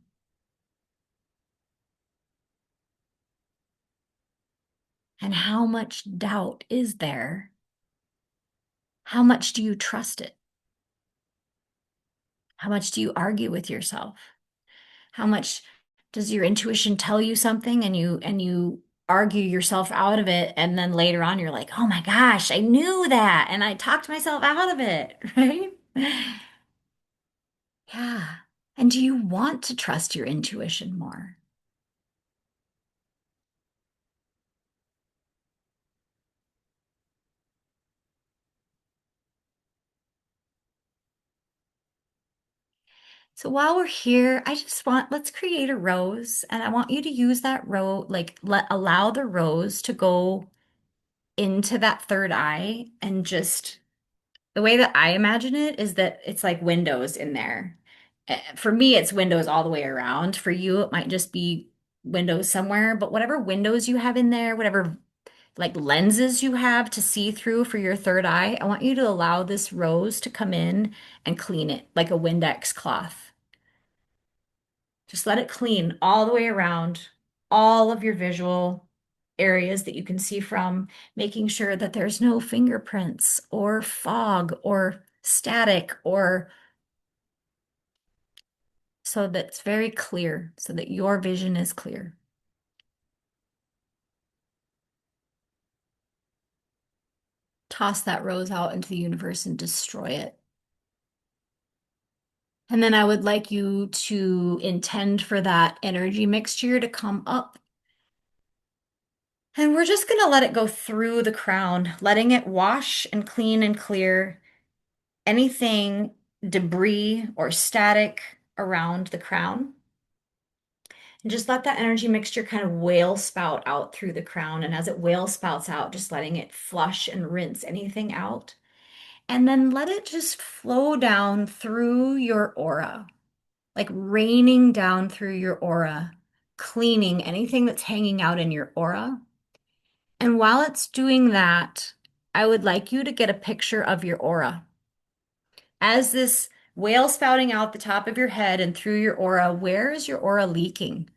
And how much doubt is there? How much do you trust it? How much do you argue with yourself? How much does your intuition tell you something and you argue yourself out of it and then later on you're like, "Oh my gosh, I knew that and I talked myself out of it," right? Yeah. And do you want to trust your intuition more? So while we're here, let's create a rose and I want you to use that rose, like allow the rose to go into that third eye and just the way that I imagine it is that it's like windows in there. For me, it's windows all the way around. For you, it might just be windows somewhere, but whatever windows you have in there, whatever like lenses you have to see through for your third eye, I want you to allow this rose to come in and clean it like a Windex cloth. Just let it clean all the way around all of your visual areas that you can see from, making sure that there's no fingerprints or fog or static or so that it's very clear, so that your vision is clear. Toss that rose out into the universe and destroy it. And then I would like you to intend for that energy mixture to come up. And we're just going to let it go through the crown, letting it wash and clean and clear anything, debris or static around the crown. And just let that energy mixture kind of whale spout out through the crown. And as it whale spouts out, just letting it flush and rinse anything out. And then let it just flow down through your aura, like raining down through your aura, cleaning anything that's hanging out in your aura And while it's doing that, I would like you to get a picture of your aura. As this whale spouting out the top of your head and through your aura, where is your aura leaking?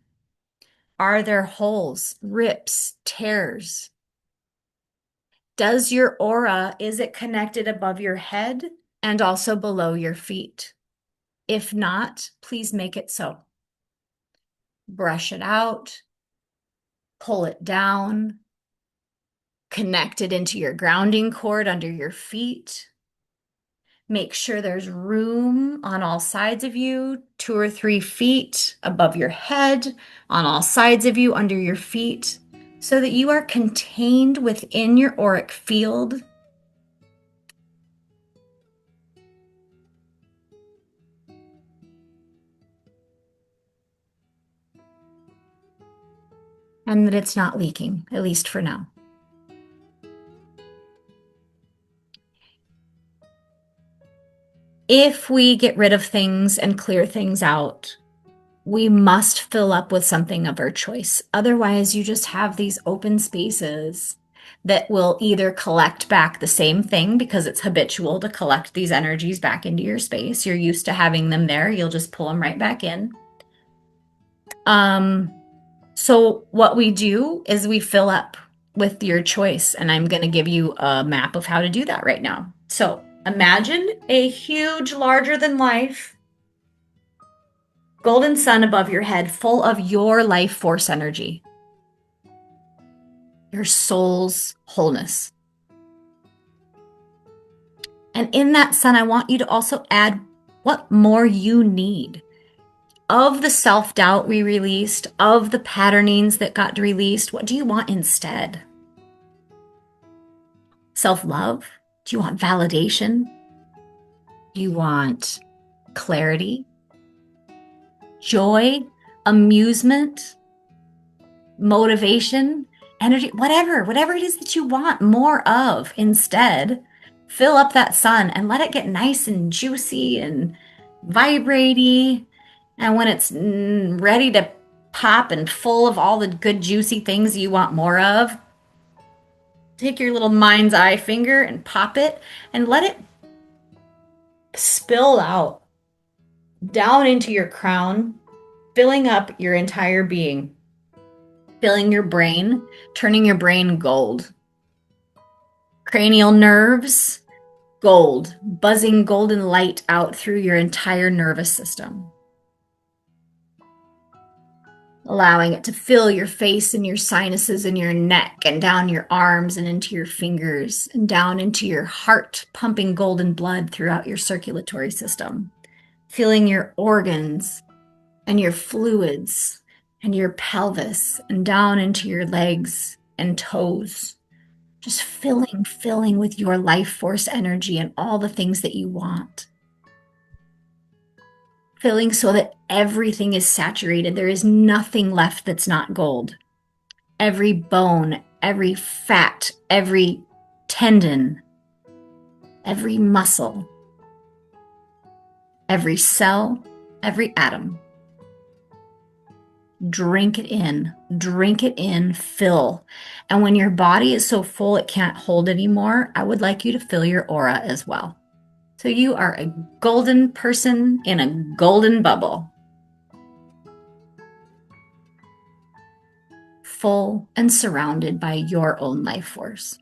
Are there holes, rips, tears? Does your aura, is it connected above your head and also below your feet? If not, please make it so. Brush it out, pull it down, connect it into your grounding cord under your feet. Make sure there's room on all sides of you, 2 or 3 feet above your head, on all sides of you, under your feet, so that you are contained within your auric field and that it's not leaking, at least for now. If we get rid of things and clear things out, we must fill up with something of our choice. Otherwise, you just have these open spaces that will either collect back the same thing because it's habitual to collect these energies back into your space. You're used to having them there. You'll just pull them right back in. So what we do is we fill up with your choice, and I'm going to give you a map of how to do that right now. So imagine a huge, larger than life golden sun above your head, full of your life force energy, your soul's wholeness. And in that sun, I want you to also add what more you need. Of the self-doubt we released, of the patternings that got released, what do you want instead? Self-love? Do you want validation? Do you want clarity, joy, amusement, motivation, energy, whatever it is that you want more of instead? Fill up that sun and let it get nice and juicy and vibraty. And when it's ready to pop and full of all the good, juicy things you want more of, take your little mind's eye finger and pop it and let it spill out down into your crown, filling up your entire being, filling your brain, turning your brain gold. Cranial nerves, gold, buzzing golden light out through your entire nervous system. Allowing it to fill your face and your sinuses and your neck and down your arms and into your fingers and down into your heart, pumping golden blood throughout your circulatory system. Filling your organs and your fluids and your pelvis and down into your legs and toes. Just filling with your life force energy and all the things that you want. Filling so that everything is saturated. There is nothing left that's not gold. Every bone, every fat, every tendon, every muscle, every cell, every atom. Drink it in, fill. And when your body is so full it can't hold anymore, I would like you to fill your aura as well. So you are a golden person in a golden bubble, full and surrounded by your own life force.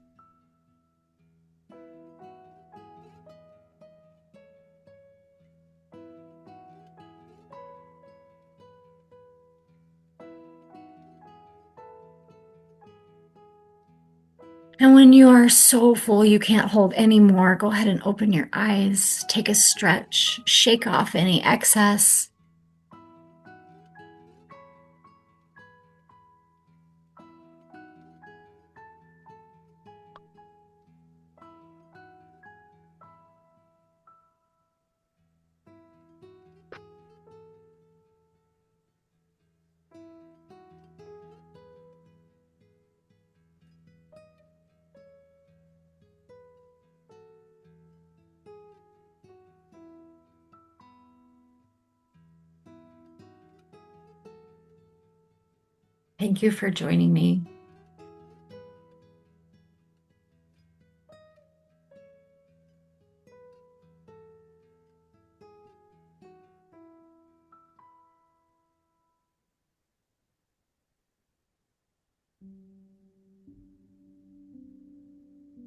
And when you are so full you can't hold anymore, go ahead and open your eyes, take a stretch, shake off any excess. Thank you for joining me.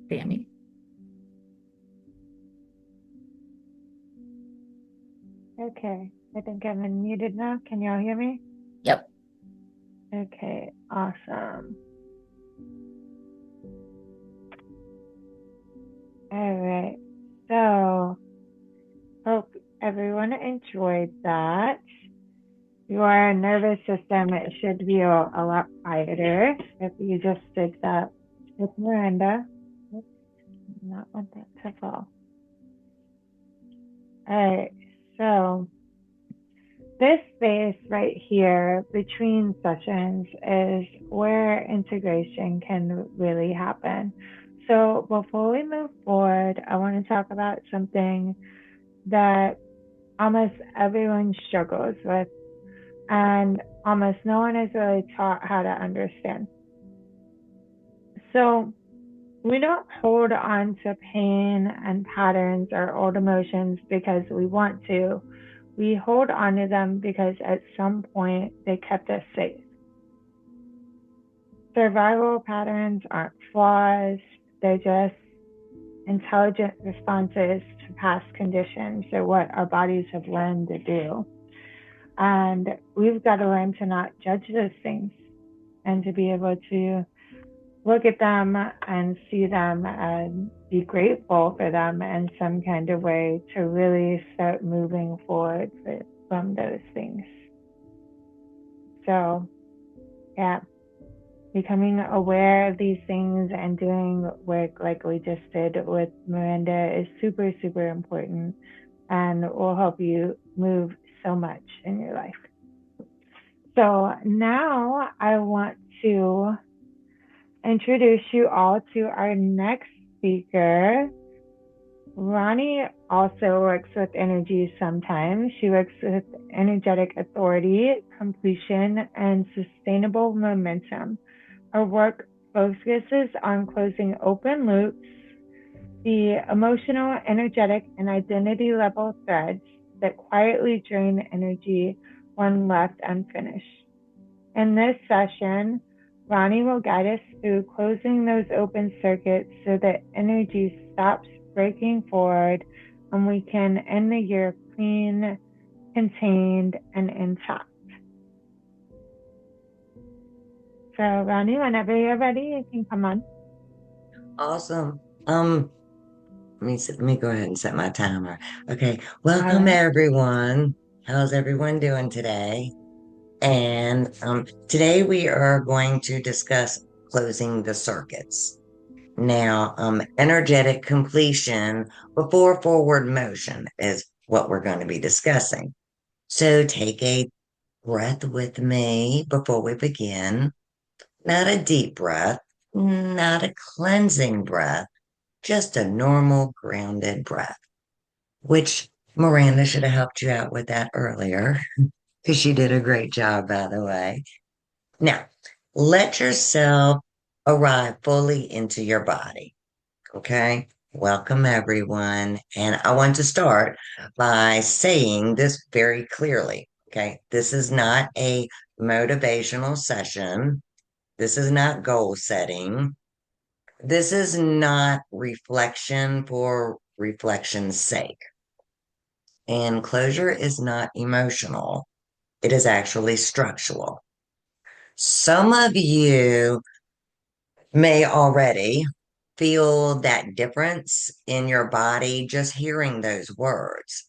Sammy. Okay, I think I'm unmuted now. Can y'all hear me? Yep. Okay, awesome. All right, so hope everyone enjoyed that. Your nervous system should be a lot quieter if you just did that with Miranda. Oops, not want that to fall. All right, so this space right here between sessions is where integration can really happen. So before we move forward, I want to talk about something that almost everyone struggles with and almost no one is really taught how to understand. So we don't hold on to pain and patterns or old emotions because we want to. We hold on to them because at some point they kept us safe. Survival patterns aren't flaws, they're just intelligent responses to past conditions or what our bodies have learned to do. And we've got to learn to not judge those things and to be able to look at them and see them and be grateful for them in some kind of way to really start moving forward from those things. So, yeah, becoming aware of these things and doing work like we just did with Miranda is super, super important and will help you move so much in your life. So now I want to introduce you all to our next speaker. Rhoni also works with energy sometimes. She works with energetic authority, completion, and sustainable momentum. Her work focuses on closing open loops, the emotional, energetic, and identity level threads that quietly drain energy when left unfinished. In this session, Rhoni will guide us through closing those open circuits so that energy stops breaking forward and we can end the year clean, contained, and intact. So, Rhoni, whenever you're ready, you can come on. Awesome. Let me go ahead and set my timer. Okay. All Welcome right. everyone. How's everyone doing today? And today we are going to discuss closing the circuits. Now, energetic completion before forward motion is what we're going to be discussing. So take a breath with me before we begin. Not a deep breath, not a cleansing breath, just a normal grounded breath, which Miranda should have helped you out with that earlier because she did a great job, by the way. Now, let yourself arrive fully into your body. Okay. Welcome, everyone. And I want to start by saying this very clearly. Okay. This is not a motivational session. This is not goal setting. This is not reflection for reflection's sake. And closure is not emotional. It is actually structural. Some of you may already feel that difference in your body just hearing those words.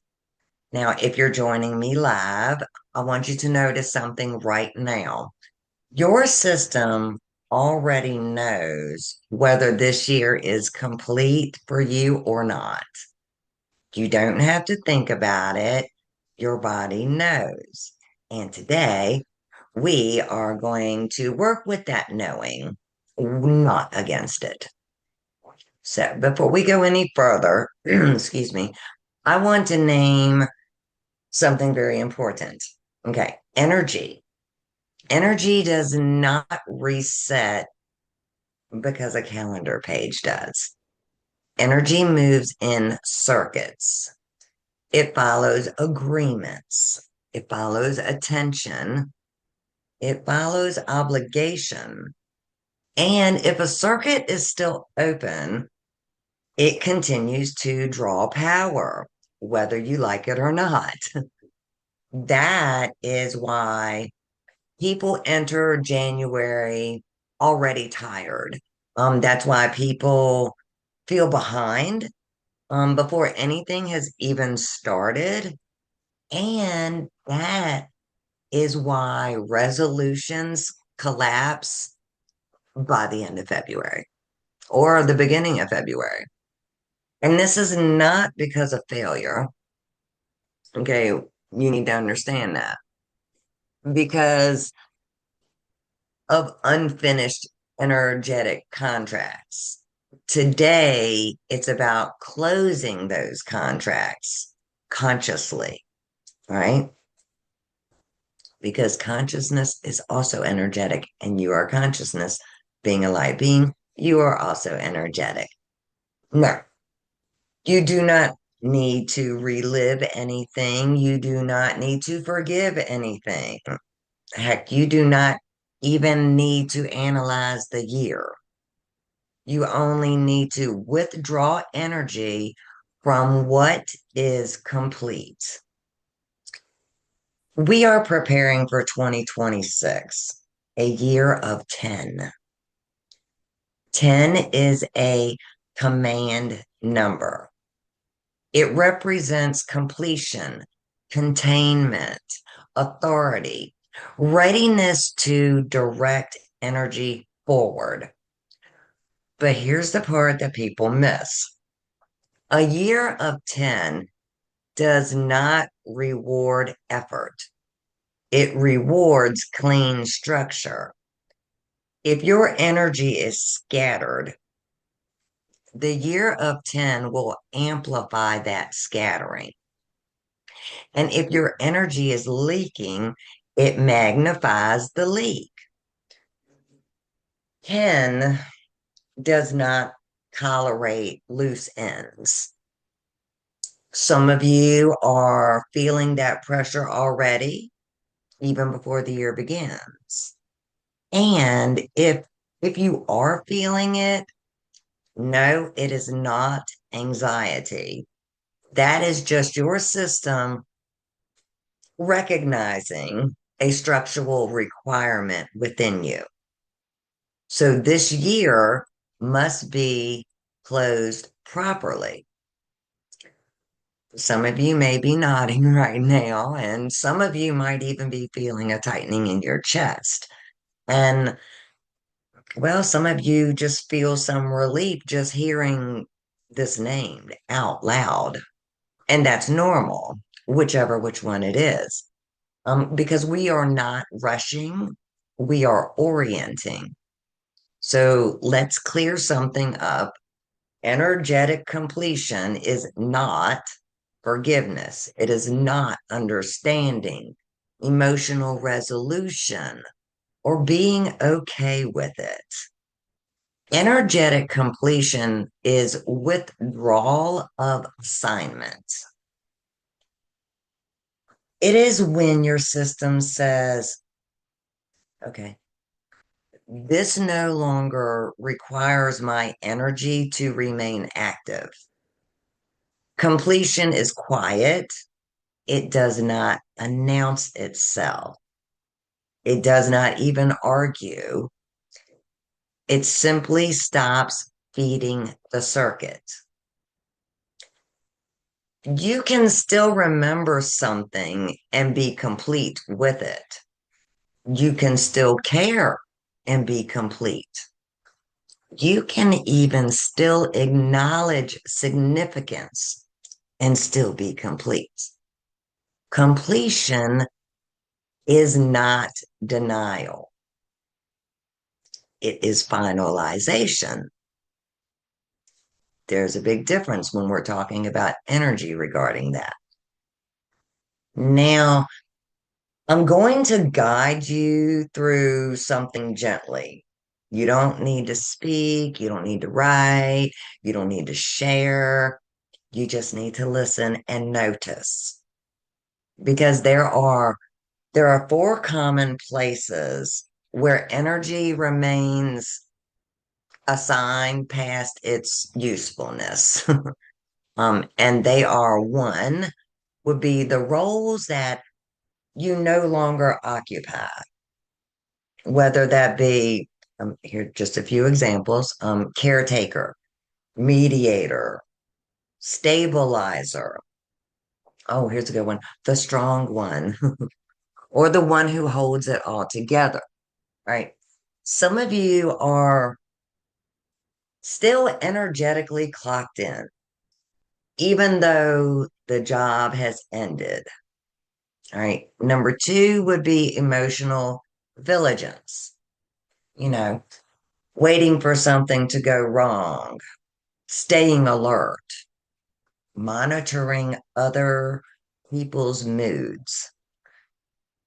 Now, if you're joining me live, I want you to notice something right now. Your system already knows whether this year is complete for you or not. You don't have to think about it. Your body knows. And today, we are going to work with that knowing, not against it. So before we go any further, excuse me, I want to name something very important. Okay, energy. Energy does not reset because a calendar page does. Energy moves in circuits. It follows agreements. It follows attention. It follows obligation. And if a circuit is still open, it continues to draw power, whether you like it or not. That is why people enter January already tired. That's why people feel behind before anything has even started. And that is why resolutions collapse by the end of February or the beginning of February. And this is not because of failure. Okay, you need to understand that because of unfinished energetic contracts. Today, it's about closing those contracts consciously, right? Because consciousness is also energetic, and you are consciousness. Being a light being, you are also energetic. No, you do not need to relive anything. You do not need to forgive anything. Heck, you do not even need to analyze the year. You only need to withdraw energy from what is complete. We are preparing for 2026, a year of 10. 10 is a command number. It represents completion, containment, authority, readiness to direct energy forward. But here's the part that people miss. A year of 10 does not reward effort. It rewards clean structure. If your energy is scattered, the year of 10 will amplify that scattering. And if your energy is leaking, it magnifies the leak. 10 does not tolerate loose ends. Some of you are feeling that pressure already, even before the year begins. And if you are feeling it, no, it is not anxiety. That is just your system recognizing a structural requirement within you. So this year must be closed properly. Some of you may be nodding right now, and some of you might even be feeling a tightening in your chest. And well, some of you just feel some relief just hearing this named out loud. And that's normal, which one it is. Because we are not rushing, we are orienting. So let's clear something up. Energetic completion is not forgiveness. It is not understanding, emotional resolution, or being okay with it. Energetic completion is withdrawal of assignment. It is when your system says, okay, this no longer requires my energy to remain active. Completion is quiet. It does not announce itself. It does not even argue. It simply stops feeding the circuit. You can still remember something and be complete with it. You can still care and be complete. You can even still acknowledge significance and still be complete. Completion is not denial. It is finalization. There's a big difference when we're talking about energy regarding that. Now, I'm going to guide you through something gently. You don't need to speak. You don't need to write. You don't need to share. You just need to listen and notice. Because there are four common places where energy remains assigned past its usefulness. And they are: one would be the roles that you no longer occupy, whether that be, here just a few examples: caretaker, mediator, stabilizer. Oh, here's a good one: the strong one, or the one who holds it all together, right? Some of you are still energetically clocked in, even though the job has ended. All right. Number two would be emotional vigilance, you know, waiting for something to go wrong, staying alert, monitoring other people's moods,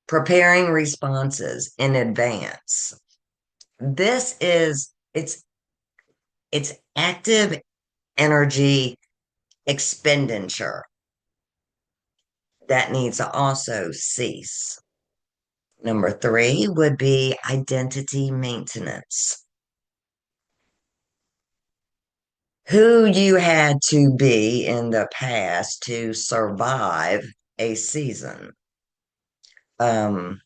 preparing responses in advance. This is it's active energy expenditure that needs to also cease. Number three would be identity maintenance. Who you had to be in the past to survive a season. Um,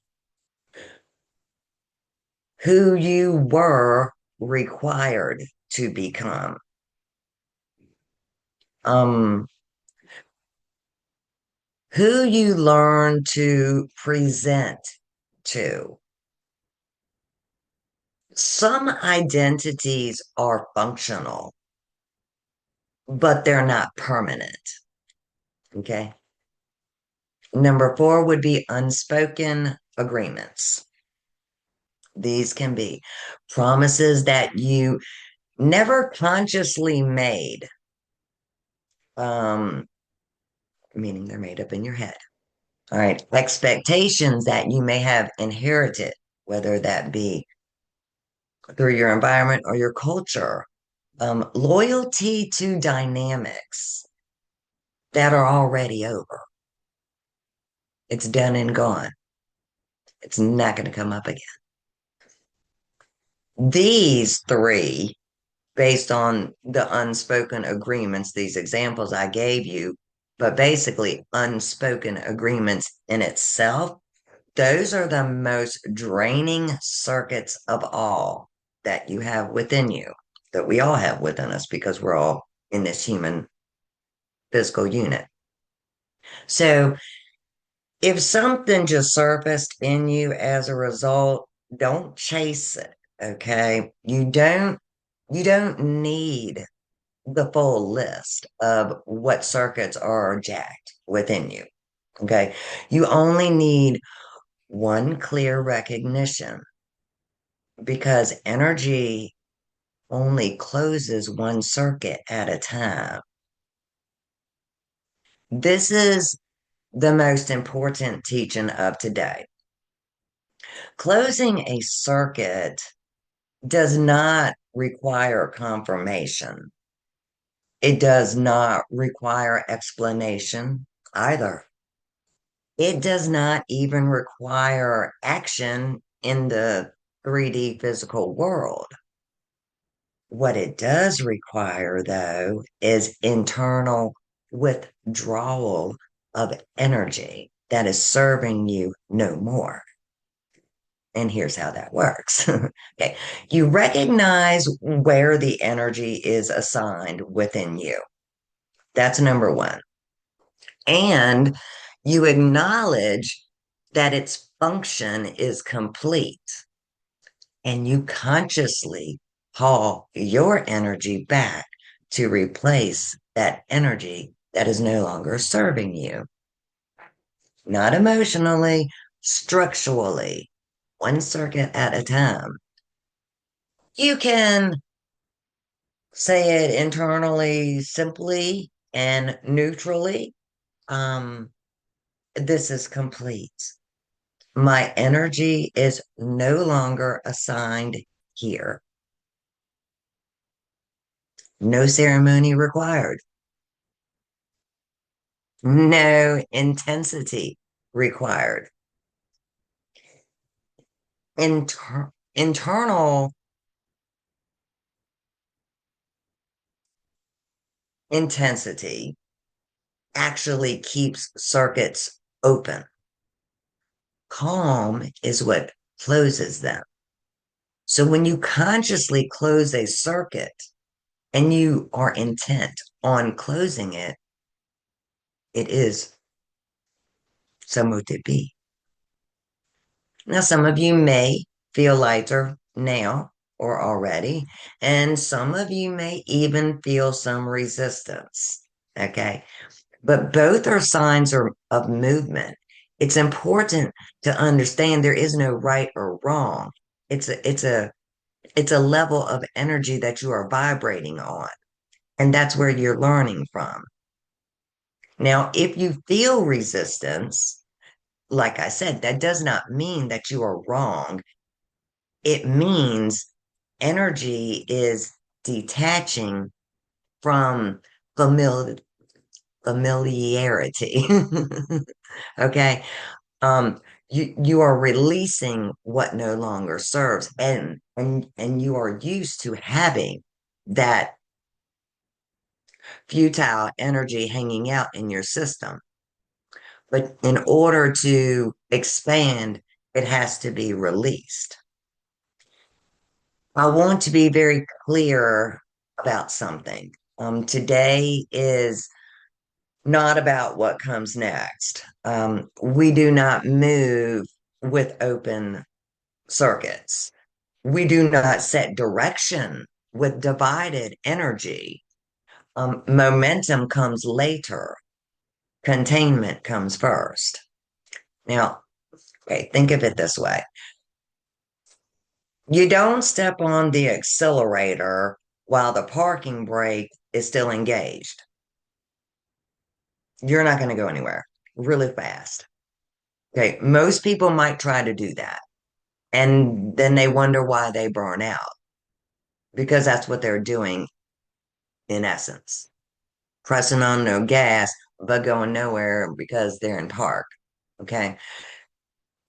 who you were required to become. Um, who you learn to present to. Some identities are functional, but they're not permanent. Okay. Number four would be unspoken agreements. These can be promises that you never consciously made, um, meaning they're made up in your head. All right. Expectations that you may have inherited, whether that be through your environment or your culture. Loyalty to dynamics that are already over. It's done and gone. It's not going to come up again. These three, based on the unspoken agreements, these examples I gave you, but basically unspoken agreements in itself, those are the most draining circuits of all that you have within you, that we all have within us, because we're all in this human physical unit. So if something just surfaced in you as a result, don't chase it. Okay. You don't need the full list of what circuits are jacked within you. Okay. You only need one clear recognition, because energy only closes one circuit at a time. This is the most important teaching of today. Closing a circuit does not require confirmation. It does not require explanation either. It does not even require action in the 3D physical world. What it does require, though, is internal withdrawal of energy that is serving you no more. And here's how that works. Okay. You recognize where the energy is assigned within you. That's number one. And you acknowledge that its function is complete. And you consciously haul your energy back to replace that energy that is no longer serving you. Not emotionally, structurally, one circuit at a time. You can say it internally, simply and neutrally. Um, this is complete. My energy is no longer assigned here. No ceremony required. No intensity required. Internal intensity actually keeps circuits open. Calm is what closes them. So when you consciously close a circuit and you are intent on closing it, it is so mote be. Now, some of you may feel lighter now or already, and some of you may even feel some resistance. Okay. But both are signs of movement. It's important to understand there is no right or wrong. It's a level of energy that you are vibrating on, and that's where you're learning from. Now, if you feel resistance, like I said, that does not mean that you are wrong. It means energy is detaching from familiar, familiarity. Okay. um you are releasing what no longer serves, and you are used to having that futile energy hanging out in your system, but in order to expand it has to be released. I want to be very clear about something. Today is not about what comes next. We do not move with open circuits. We do not set direction with divided energy. Momentum comes later. Containment comes first. Now, okay, think of it this way. You don't step on the accelerator while the parking brake is still engaged. You're not going to go anywhere really fast. Okay, most people might try to do that, and then they wonder why they burn out because that's what they're doing in essence, pressing on no gas, but going nowhere because they're in park. Okay.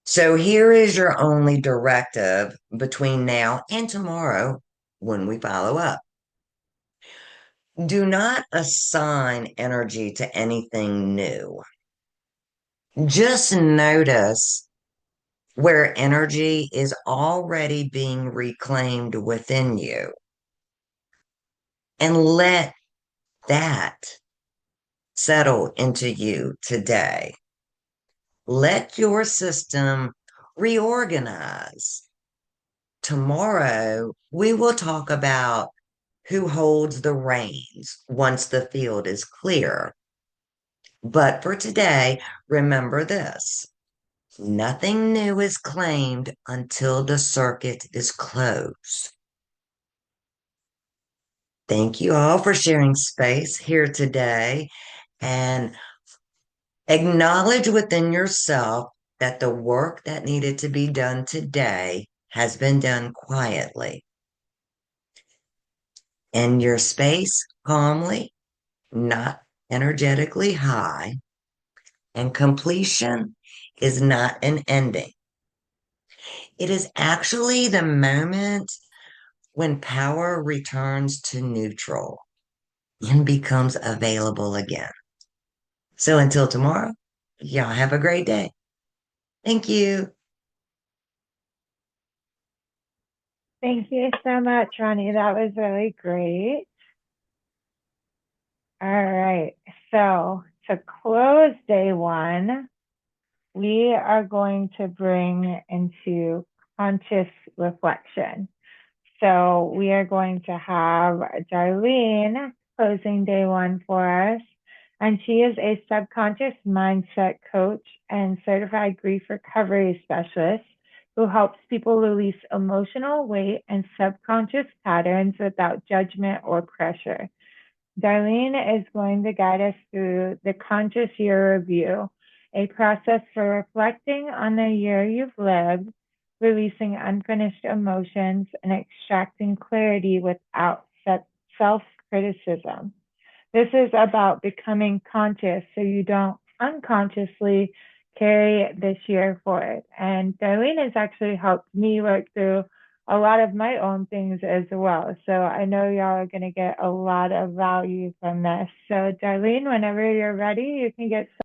So here is your only directive between now and tomorrow when we follow up. Do not assign energy to anything new. Just notice where energy is already being reclaimed within you and let that settle into you today. Let your system reorganize. Tomorrow, we will talk about who holds the reins once the field is clear. But for today, remember this: nothing new is claimed until the circuit is closed. Thank you all for sharing space here today, and acknowledge within yourself that the work that needed to be done today has been done quietly. In your space, calmly, not energetically high, and completion is not an ending. It is actually the moment when power returns to neutral and becomes available again. So until tomorrow, y'all have a great day. Thank you. Thank you so much, Ronnie. That was really great. All right. So to close day one, we are going to bring into conscious reflection. So we are going to have Darlene closing day one for us. And she is a subconscious mindset coach and certified grief recovery specialist who helps people release emotional weight and subconscious patterns without judgment or pressure. Darlene is going to guide us through the conscious year review, a process for reflecting on the year you've lived, releasing unfinished emotions, and extracting clarity without self criticism. This is about becoming conscious so you don't unconsciously carry this year forward. And Darlene has actually helped me work through a lot of my own things as well. So I know y'all are going to get a lot of value from this. So, Darlene, whenever you're ready, you can get